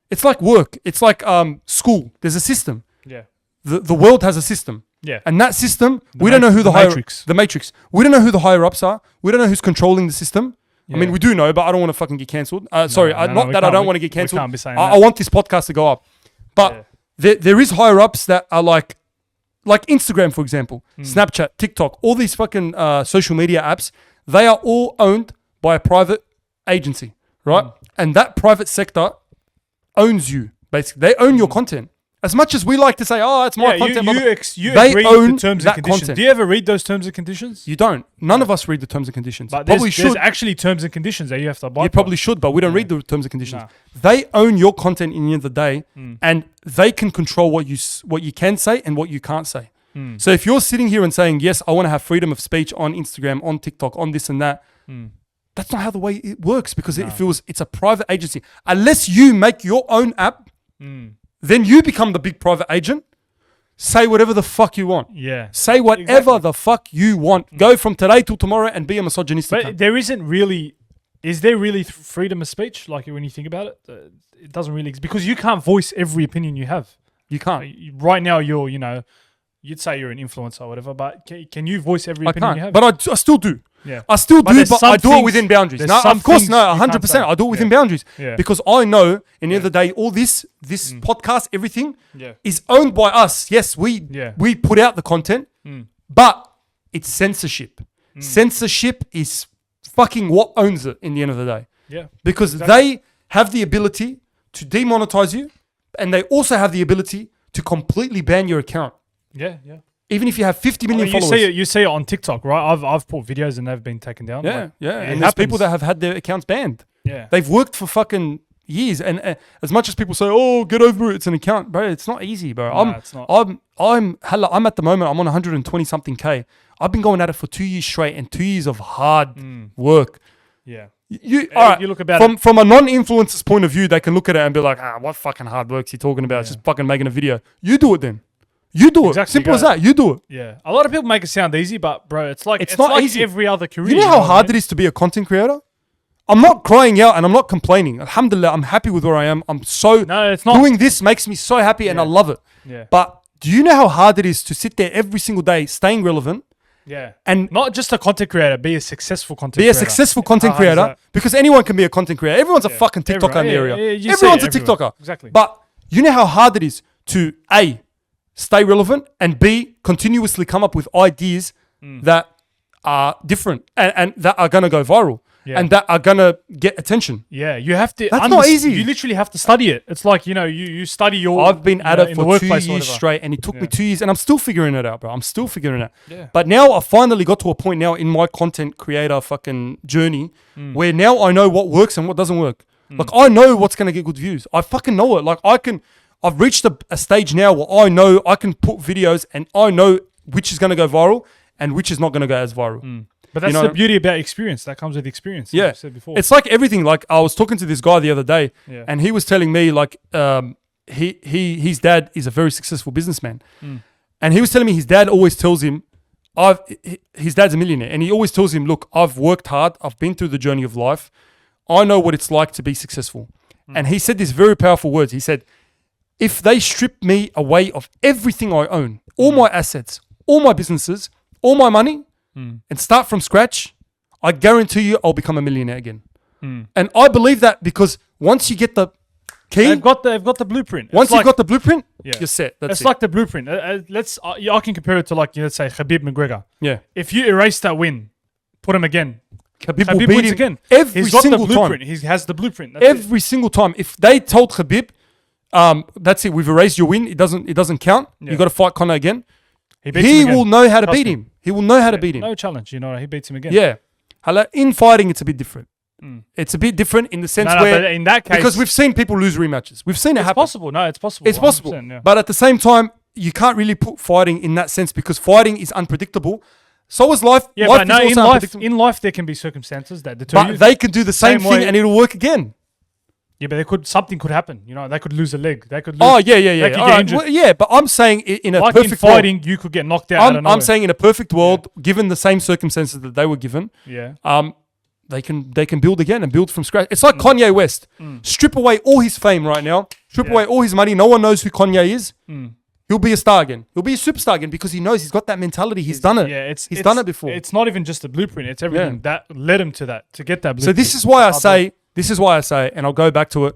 S1: It's like work. It's like school. There's a system.
S2: Yeah.
S1: The world has a system.
S2: Yeah.
S1: And that system, we don't know who
S2: the
S1: the
S2: matrix.
S1: The matrix. We don't know who the higher ups are. We don't know who's controlling the system. I mean,
S2: Yeah.
S1: we do know, but I don't want to fucking get cancelled. Sorry,
S2: no,
S1: not
S2: we
S1: that I
S2: can't.
S1: don't
S2: We-
S1: want to get
S2: we
S1: cancelled.
S2: can't be saying
S1: I
S2: that.
S1: want this podcast to go up. But there is higher ups that are like Instagram, for example, Snapchat, TikTok, all these fucking social media apps. They are all owned by a private agency, right? And that private sector owns you, basically. They own your content. As much as we like to say, oh, it's my content. blah, blah,
S2: You
S1: they
S2: agree
S1: own
S2: with the terms
S1: that
S2: and conditions.
S1: content.
S2: Do you ever read those terms and conditions?
S1: You don't. None of us read the terms and conditions.
S2: But
S1: Probably
S2: there's
S1: should.
S2: actually terms and conditions that you have to abide
S1: You probably should, but we don't read the terms and conditions.
S2: Nah.
S1: They own your content in the end of the day, and they can control what you can say and what you can't say. So if you're sitting here and saying, yes, I want to have freedom of speech on Instagram, on TikTok, on this and that, that's not how the way it works, because it's a private agency. Unless you make your own app, then you become the big private agent. Say whatever the fuck you want.
S2: Yeah.
S1: Say whatever the fuck you want. Go from today till tomorrow and be a misogynistic.
S2: But there isn't really... Is there really freedom of speech? Like when you think about it, it doesn't really exist, because you can't voice every opinion you have.
S1: You can't.
S2: Right now, you'd say you're an influencer or whatever, but can you voice every
S1: I
S2: opinion
S1: can't.
S2: you have?
S1: But I still do.
S2: Yeah.
S1: I still do,
S2: there's
S1: but
S2: some
S1: I do it
S2: things-
S1: within boundaries.
S2: there's
S1: No,
S2: some
S1: of course,
S2: things
S1: no,
S2: you can't
S1: 100%.
S2: say.
S1: I do it within
S2: Yeah.
S1: boundaries
S2: Yeah.
S1: because I know, in the end of the day, all this podcast, everything
S2: Yeah.
S1: is owned by us. Yes, we put out the content, but it's censorship. Censorship is fucking what owns it in the end of the day.
S2: Yeah.
S1: Because they have the ability to demonetize you, and they also have the ability to completely ban your account.
S2: Yeah.
S1: Even if you have 50 million
S2: You
S1: followers.
S2: see it on TikTok, right? I've put videos and they've been taken down.
S1: Yeah,
S2: Like,
S1: yeah.
S2: it
S1: And there's people
S2: happens.
S1: that have had their accounts banned.
S2: Yeah.
S1: They've worked for fucking years. And as much as people say, oh, get over it, it's an account. Bro, it's not easy, bro.
S2: it's not.
S1: I'm at the moment, I'm on 120 something K. I've been going at it for 2 years straight and 2 years of hard work.
S2: Yeah.
S1: All right,
S2: you look about
S1: from a non-influencer's point of view, they can look at it and be like, what fucking hard work's he talking about? It's just fucking making a video. You do it then. You do it.
S2: Exactly,
S1: Simple
S2: you
S1: as
S2: go.
S1: that. You do it.
S2: Yeah. A lot of people make it sound easy, but bro, it's like
S1: not
S2: like
S1: easy.
S2: every other career.
S1: You know how hard it is to be a content creator? I'm not crying out and I'm not complaining. Alhamdulillah, I'm happy with where I am. I'm so
S2: No, it's not.
S1: doing this makes me so happy and I love it.
S2: Yeah.
S1: But do you know how hard it is to sit there every single day staying relevant
S2: Yeah.
S1: and
S2: Not just a content creator, be a successful content
S1: be
S2: creator.
S1: a successful content
S2: How hard is
S1: creator?
S2: that?
S1: Because anyone can be a content creator. Everyone's a fucking TikToker in the
S2: Everyone.
S1: area.
S2: Yeah, you see
S1: Everyone's
S2: it
S1: a
S2: everywhere.
S1: TikToker.
S2: Exactly.
S1: But you know how hard it is to A, stay relevant, and B, continuously come up with ideas that are different and that are going to go viral and that are going to get attention.
S2: Yeah, you have to.
S1: That's not easy.
S2: You literally have to study it. It's like you study your.
S1: I've been at it
S2: in the
S1: for 2
S2: workplace or
S1: years
S2: whatever.
S1: straight, and it took me 2 years, and I'm still figuring it out, bro. I'm still figuring it out.
S2: Yeah.
S1: But now I finally got to a point now in my content creator fucking journey where now I know what works and what doesn't work. Like I know what's gonna get good views. I fucking know it. Like I've reached a stage now where I know I can put videos and I know which is gonna go viral and which is not gonna go as viral.
S2: But that's
S1: You know-
S2: the beauty about experience. That comes with experience.
S1: Yeah,
S2: Like I said before.
S1: it's like everything. Like I was talking to this guy the other day,
S2: Yeah.
S1: and he was telling me like his dad is a very successful businessman, and he was telling me his dad always tells him, his dad's a millionaire, and he always tells him, look, I've worked hard, I've been through the journey of life, I know what it's like to be successful, and he said these very powerful words. He said, if they strip me away of everything I own, all my assets, all my businesses, all my money, and start from scratch, I guarantee you I'll become a millionaire again. And I believe that because once you get the key,
S2: they've got the blueprint.
S1: once
S2: It's
S1: you've got the blueprint,
S2: Yeah.
S1: you're set. That's
S2: it's
S1: it.
S2: like the blueprint. I can compare it to like let's say Khabib McGregor.
S1: Yeah.
S2: If you erase that win, put him again.
S1: Khabib will
S2: Khabib
S1: beat
S2: wins
S1: him
S2: again.
S1: every
S2: He's got
S1: single
S2: the blueprint.
S1: time.
S2: He has the blueprint. That's it.
S1: Every single time. If they told Khabib, that's it, we've erased your win, it doesn't count.
S2: Yeah.
S1: You got to fight Conor again.
S2: beats
S1: He
S2: him again.
S1: will know how to
S2: Trust
S1: beat
S2: me.
S1: him. He will know how to beat him.
S2: No challenge. He beats him again.
S1: Yeah. In fighting, it's a bit different. It's a bit different in the sense
S2: No,
S1: where
S2: but in that case,
S1: because we've seen people lose rematches. We've seen it
S2: it's
S1: happen.
S2: possible. No, it's possible.
S1: It's possible.
S2: 100%, yeah.
S1: But at the same time, you can't really put fighting in that sense because fighting is unpredictable. So is life.
S2: Yeah,
S1: life
S2: but no,
S1: is also unpredictable.
S2: in life there can be circumstances that deter you.
S1: But they can do the same
S2: Same
S1: thing
S2: way-
S1: and it'll work again.
S2: Yeah, but something could happen. They could lose a leg. They could lose.
S1: Oh, yeah.
S2: They could
S1: All
S2: get
S1: right.
S2: injured.
S1: Well, yeah, but I'm saying in a
S2: Like in
S1: perfect
S2: fighting,
S1: world.
S2: you could get knocked out.
S1: I'm saying in a perfect world, given the same circumstances that they were given,
S2: Yeah.
S1: they can build again and build from scratch. It's like Kanye West. Strip away all his fame right now. Strip away all his money. No one knows who Kanye is. He'll be a star again. He'll be a superstar again because he knows he's got that mentality. He's done it.
S2: Yeah,
S1: he's done it before.
S2: It's not even just the blueprint. It's everything that led him to that, to get that
S1: So
S2: blueprint.
S1: this is why I say, and I'll go back to it,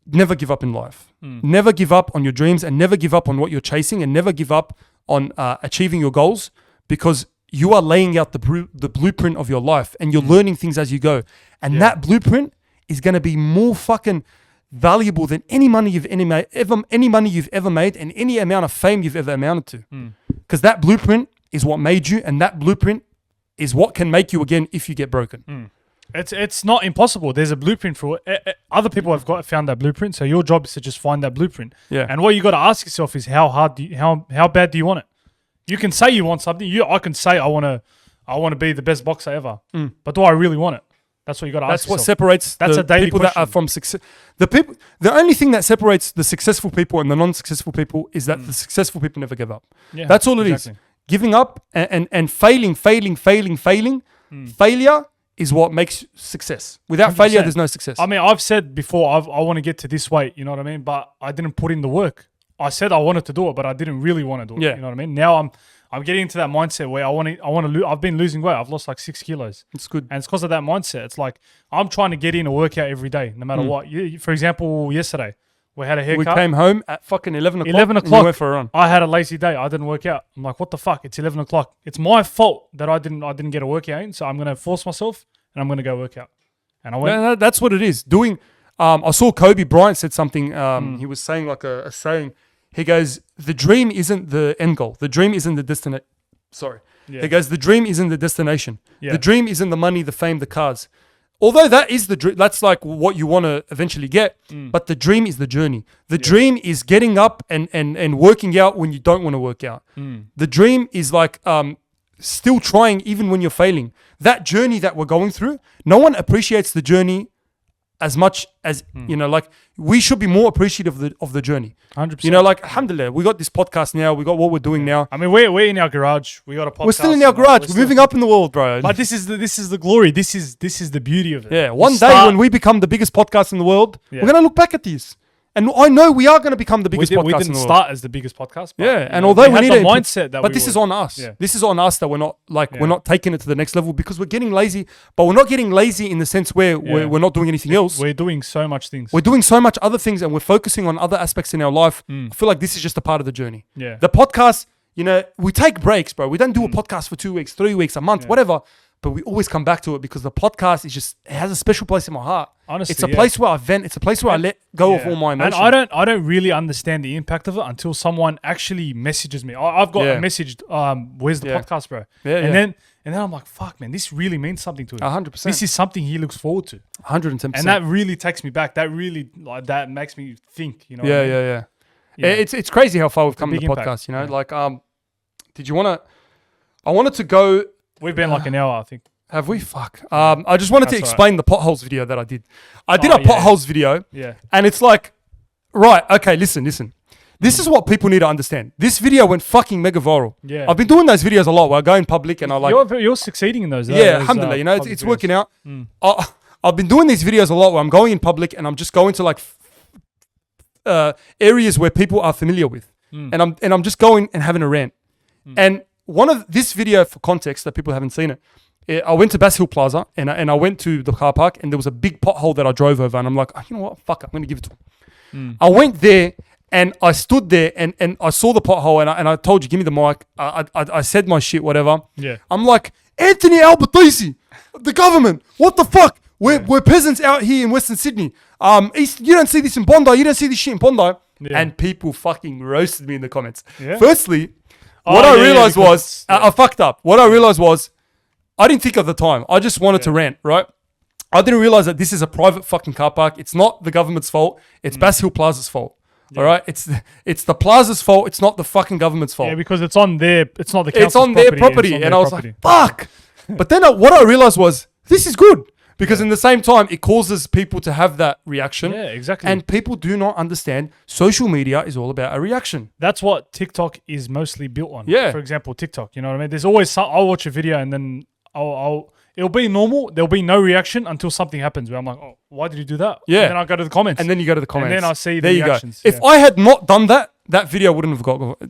S1: never give up in life. Never give up on your dreams and never give up on what you're chasing and never give up on achieving your goals because you are laying out the blueprint of your life and you're learning things as you go. And that blueprint is going to be more fucking valuable than any money you've ever made and any amount of fame you've ever amounted to. Because that blueprint is what made you and that blueprint is what can make you again if you get broken.
S2: It's not impossible. There's a blueprint for it. Other people have found that blueprint. So your job is to just find that blueprint.
S1: Yeah.
S2: And what you got to ask yourself is how bad do you want it? You can say you want something. I can say I want to be the best boxer ever. But do I really want it? That's what you got to ask
S1: That's what
S2: yourself.
S1: separates
S2: That's
S1: the
S2: a daily
S1: people that are
S2: question.
S1: from success. The only thing that separates the successful people and the non-successful people is that the successful people never give up.
S2: Yeah,
S1: That's all it is.
S2: exactly.
S1: Giving up and failing. Failure is what makes success. Without failure,
S2: 100%.
S1: there's no success.
S2: I mean, I've said before, I want to get to this weight, you know what I mean? But I didn't put in the work. I said I wanted to do it, but I didn't really want to do it.
S1: Yeah.
S2: You know what I mean? Now I'm getting into that mindset where I want to lose. I've been losing weight. I've lost like 6 kilos.
S1: It's good.
S2: And it's because of that mindset. It's like I'm trying to get in a workout every day, no matter what. For example, yesterday we had a haircut.
S1: We came home at fucking 11 o'clock.
S2: 11
S1: and
S2: o'clock.
S1: we went for a run.
S2: I had a lazy day. I didn't work out. I'm like, what the fuck? It's 11 o'clock. It's my fault that I didn't get a workout in. So I'm gonna force myself and I'm gonna go work out. And I went.
S1: No, that's what it is. Doing. I saw Kobe Bryant said something. He was saying like a saying. He goes, "The dream isn't the end goal. The dream isn't the destination." Sorry.
S2: Yeah.
S1: He goes, "The dream isn't the destination.
S2: Yeah.
S1: The dream isn't the money, the fame, the cars. Although that is the dream, that's like what you want to eventually get. But the dream is the journey. The dream is getting up and working out when you don't want to work out. The dream is like still trying even when you're failing. That journey that we're going through, no one appreciates the journey as much as, you know, like we should be more appreciative of the journey.
S2: 100%.
S1: You know, like, alhamdulillah, we got this podcast now. We got what we're doing now.
S2: I mean, we're in our garage. We got a podcast.
S1: We're still in our garage. We're moving up in the world, bro.
S2: But this is the glory. This is the beauty of it.
S1: Yeah, one
S2: You
S1: day
S2: start-
S1: when we become the biggest podcast in the world,
S2: Yeah.
S1: we're going to look back at this. And I know we are going to become the
S2: we,
S1: biggest
S2: did,
S1: podcast
S2: we
S1: in
S2: didn't
S1: the world.
S2: start as the biggest podcast. But,
S1: Yeah,
S2: you
S1: and
S2: know,
S1: although we
S2: had
S1: need
S2: the
S1: to
S2: mindset that
S1: but
S2: we
S1: this is
S2: were-
S1: on us.
S2: Yeah.
S1: This is on us that we're not like we're
S2: Yeah.
S1: not taking it to the next level because we're getting lazy. But we're not getting lazy in the sense where we're not doing anything else.
S2: We're doing so much things.
S1: We're doing so much other things and we're focusing on other aspects in our life. I feel like this is just a part of the journey.
S2: Yeah.
S1: The podcast, you know, we take breaks, bro. We don't do a podcast for 2 weeks, 3 weeks, a month, whatever. But we always come back to it because the podcast is just, it has a special place in my heart.
S2: Honestly,
S1: it's a
S2: yeah.
S1: place where I vent. It's a place where I let go of all my emotions.
S2: And I don't really understand the impact of it until someone actually messages me. I've got a message. Where's the podcast, bro?
S1: Yeah,
S2: and
S1: yeah.
S2: then I'm like, fuck, man, this really means something to him.
S1: 100%.
S2: This is something he looks forward to,
S1: 110%.
S2: and that really takes me back. That really that makes me think. You know?
S1: Yeah,
S2: what I mean?
S1: yeah.
S2: Yeah.
S1: It's crazy how far we've come in
S2: big
S1: the
S2: impact.
S1: podcast, you know?
S2: Yeah.
S1: Like, did you want to, I wanted to go,
S2: We've been like an hour, I think.
S1: have we? Fuck. I just wanted to
S2: That's all
S1: explain the potholes video that I did. I did a
S2: yeah.
S1: potholes video.
S2: Yeah.
S1: And it's like, right, okay, listen. This is what people need to understand. This video went fucking mega viral.
S2: Yeah.
S1: I've been doing those videos a lot where I go in public and I like,
S2: You're succeeding in those.
S1: yeah, alhamdulillah, you know, it's working out. I've been doing these videos a lot where I'm going in public and I'm just going to like areas where people are familiar with. And I'm just going and having a rant. And one of this video, for context that people haven't seen it, I went to Bass Hill Plaza and I went to the car park and there was a big pothole that I drove over and I'm like, oh, you know what, fuck it, I'm going to give it to him. I went there and I stood there and I saw the pothole and I told you, give me the mic. I said my shit, whatever.
S2: Yeah.
S1: I'm like, Anthony Albanese, the government, what the fuck? We're peasants out here in Western Sydney. You don't see this in Bondi. You don't see this shit in Bondi.
S2: Yeah.
S1: And people fucking roasted me in the comments.
S2: Yeah.
S1: Firstly,
S2: Oh,
S1: what I
S2: yeah,
S1: realized
S2: because-
S1: was, I fucked up. What I realized was, I didn't think of the time. I just wanted to rant, right? I didn't realize that this is a private fucking car park. It's not the government's fault. It's Bass Hill Plaza's fault. All right? It's the plaza's fault. It's not the fucking government's fault.
S2: Yeah, because it's on their. It's not the.
S1: It's on their property. And I was like, fuck. But then what I realized was, this is good. Because in the same time, it causes people to have that reaction.
S2: Yeah, exactly.
S1: And people do not understand social media is all about a reaction.
S2: That's what TikTok is mostly built on.
S1: Yeah.
S2: For example, TikTok. You know what I mean? There's always I'll watch a video and then it'll be normal. There'll be no reaction until something happens where I'm like, oh, why did you do that?
S1: Yeah.
S2: And then I'll go to the comments.
S1: And then you go to the comments.
S2: then I see the
S1: there you
S2: reactions,
S1: go. If
S2: yeah.
S1: I had not done that, that video wouldn't have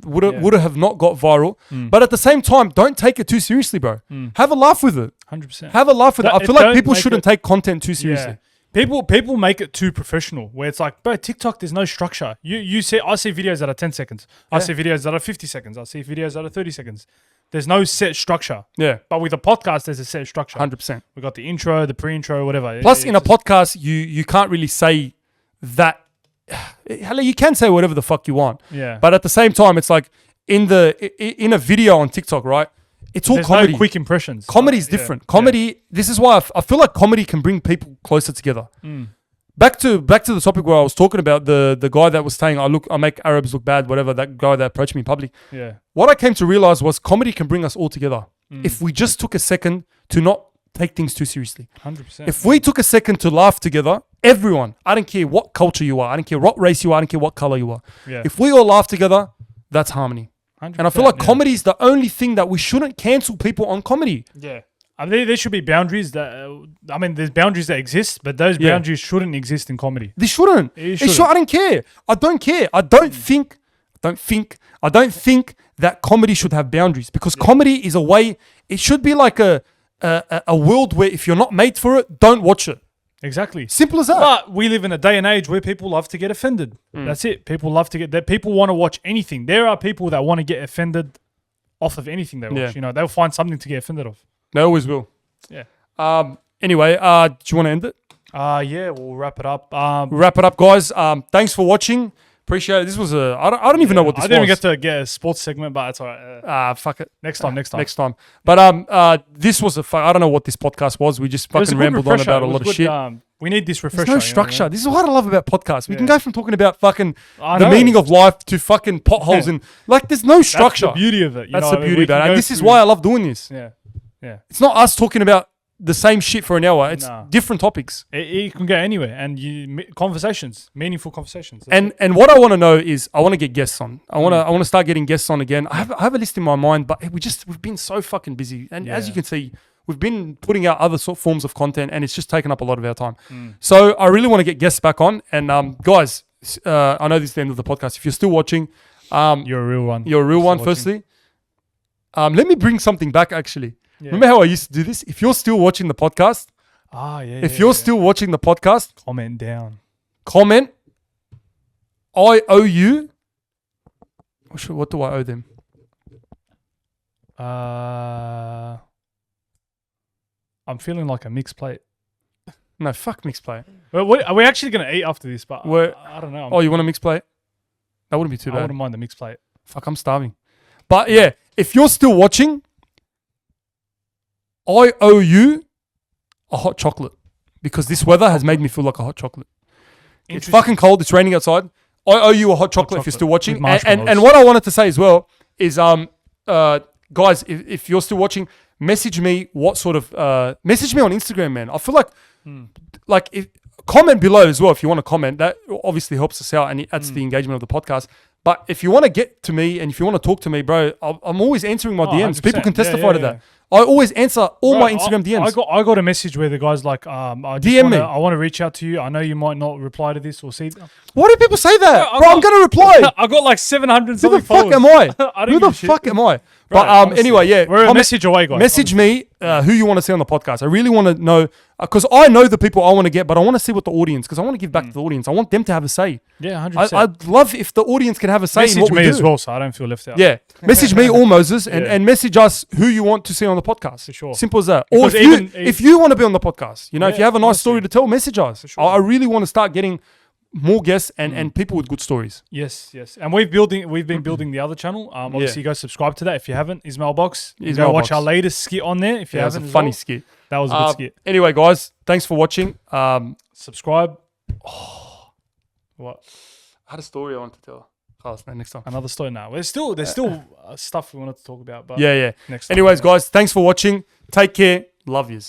S1: would have not got viral. But at the same time, don't take it too seriously, bro. Have a laugh with it.
S2: 100%.
S1: Have a laugh with it. I feel like
S2: Don't
S1: people
S2: make
S1: shouldn't take content too seriously.
S2: People make it too professional where it's like, bro, TikTok, there's no structure. I see videos that are 10 seconds. I see videos that are 50 seconds. I see videos that are 30 seconds. There's no set structure.
S1: Yeah.
S2: But with a podcast, there's a set structure.
S1: 100%.
S2: We got the intro, the pre-intro, whatever.
S1: Plus, in a podcast, you can't really say that. Hell, you can say whatever the fuck you want.
S2: Yeah.
S1: But at the same time, it's like in a video on TikTok, right? It's all
S2: there's
S1: comedy.
S2: no quick impressions.
S1: Comedy is
S2: Yeah,
S1: different. Comedy. This is why I feel like comedy can bring people closer together. Back to the topic where I was talking about the guy that was saying I make Arabs look bad, whatever, that guy that approached me in public.
S2: Yeah.
S1: What I came to realize was comedy can bring us all together if we just took a second to not take things too seriously.
S2: 100%.
S1: If we took a second to laugh together, everyone, I don't care what culture you are, I don't care what race you are, I don't care what color you are.
S2: Yeah.
S1: If we all laugh together, that's harmony.
S2: 100%,
S1: And I feel like
S2: yeah.
S1: comedy is the only thing that we shouldn't cancel people on comedy.
S2: Yeah. I mean, there should be boundaries that, there's boundaries that exist, but those
S1: Yeah.
S2: boundaries shouldn't exist in comedy.
S1: They shouldn't.
S2: It
S1: I don't care. I don't care. I don't think I don't think that comedy should have boundaries, because comedy is a way. It should be like a world where if you're not made for it, don't watch it.
S2: Exactly.
S1: Simple as that.
S2: But we live in a day and age where people love to get offended. That's it. People love to get that. People want to watch anything. There are people that want to get offended off of anything they watch.
S1: Yeah.
S2: You know, they'll find something to get offended of.
S1: They always will.
S2: Yeah.
S1: Anyway, do you want to end it?
S2: Yeah, we'll wrap it up.
S1: Wrap it up, guys. Thanks for watching. Appreciate it. This was I don't even know what this
S2: I didn't
S1: was.
S2: even get to get a sports segment, but it's all right.
S1: Fuck it.
S2: Next time.
S1: Next time. But this was I don't know what this podcast was. We just
S2: It was a
S1: fucking
S2: good
S1: rambled on
S2: refresher.
S1: about
S2: It
S1: a
S2: was
S1: lot of
S2: good,
S1: shit.
S2: we need this refresher.
S1: There's no structure. This is what I love about podcasts. We can
S2: Yeah.
S1: go from talking about fucking
S2: I
S1: the
S2: know.
S1: meaning of life to fucking potholes and like there's no structure.
S2: That's the beauty of it.
S1: That's the beauty about it. And this is why I love doing this.
S2: Yeah. Yeah.
S1: It's not us talking about the same shit for an hour. It's
S2: Nah.
S1: different topics.
S2: It can go anywhere, and conversations, meaningful conversations.
S1: And what I want to know is I want to get guests on. I want to start getting guests on again. I have a list in my mind, but we've been so fucking busy. And as you can see, we've been putting out other forms of content, and it's just taken up a lot of our time. So I really want to get guests back on. And guys, I know this is the end of the podcast. If you're still watching,
S2: you're a real one.
S1: you're a real one.
S2: Watching.
S1: Firstly, let me bring something back. Actually,
S2: Yeah.
S1: remember how I used to do this? If you're still watching the podcast, if you're still watching the podcast,
S2: comment down.
S1: comment. I owe you. What do I owe them?
S2: I'm feeling like a mixed plate.
S1: No, fuck mixed plate.
S2: Well, are we actually going to eat after this? But I don't know.
S1: Oh, you want a mixed plate? That wouldn't be too
S2: I
S1: bad.
S2: wouldn't mind the mixed plate.
S1: Fuck, I'm starving. But yeah, if you're still watching, I owe you a hot chocolate, because this weather has made me feel like a hot chocolate. It's
S2: Interesting.
S1: fucking cold. It's raining outside. I owe you a hot chocolate if you're
S2: chocolate
S1: still watching.
S2: with
S1: And what I wanted to say as well is, guys, if you're still watching, message me what sort of message me on Instagram, man. I feel like if comment below as well if you want to comment. That obviously helps us out and it adds to the engagement of the podcast. But if you want to get to me and if you want to talk to me, bro, I'm always answering my DMs.
S2: 100%.
S1: People can
S2: Yeah,
S1: testify
S2: yeah,
S1: to
S2: yeah.
S1: that. I always answer all
S2: Bro,
S1: my Instagram DMs.
S2: I got a message where the guy's like, I
S1: DM me.
S2: I want to reach out to you. I know you might not reply to this or see.
S1: Why do people say that?
S2: Bro,
S1: Bro, I'm going to reply.
S2: I got like 700
S1: Who the
S2: something
S1: fuck
S2: followers.
S1: am I?
S2: I don't
S1: Who
S2: give
S1: the
S2: a shit.
S1: fuck am I?
S2: Bro,
S1: But
S2: honestly,
S1: anyway, yeah.
S2: we're a message away, guys.
S1: Message me who you want to see on the podcast. I really want to know, because I know the people I want to get, but I want to see what the audience, because I want to give back to the audience. I want them to have a say.
S2: Yeah, 100%.
S1: I'd love if the audience can have a say in
S2: Message
S1: what we
S2: me
S1: do.
S2: as well, so I don't feel left out.
S1: Yeah. Message me or Moses and,
S2: Yeah.
S1: and message us who you want to see on the podcast.
S2: For sure.
S1: Simple as that. Or
S2: Because
S1: if you want to be on the podcast, if you have a nice
S2: honestly.
S1: story to tell, message us.
S2: sure.
S1: I really want to start getting more guests and people with good stories.
S2: Yes. And we've been building the other channel. Obviously, go subscribe to that if you haven't. Ismail Box.
S1: Ismail
S2: Go watch
S1: Box.
S2: our latest skit on there if you
S1: Yeah, it was
S2: haven't.
S1: a
S2: as
S1: funny
S2: well.
S1: skit.
S2: That was a good skit.
S1: Anyway, guys, thanks for watching.
S2: Subscribe. What?
S1: I had a story I wanted to tell. Next time.
S2: Another story now. There's still stuff we wanted to talk about. But
S1: Yeah.
S2: Next time.
S1: Anyways, guys, thanks for watching. Take care. Love yous.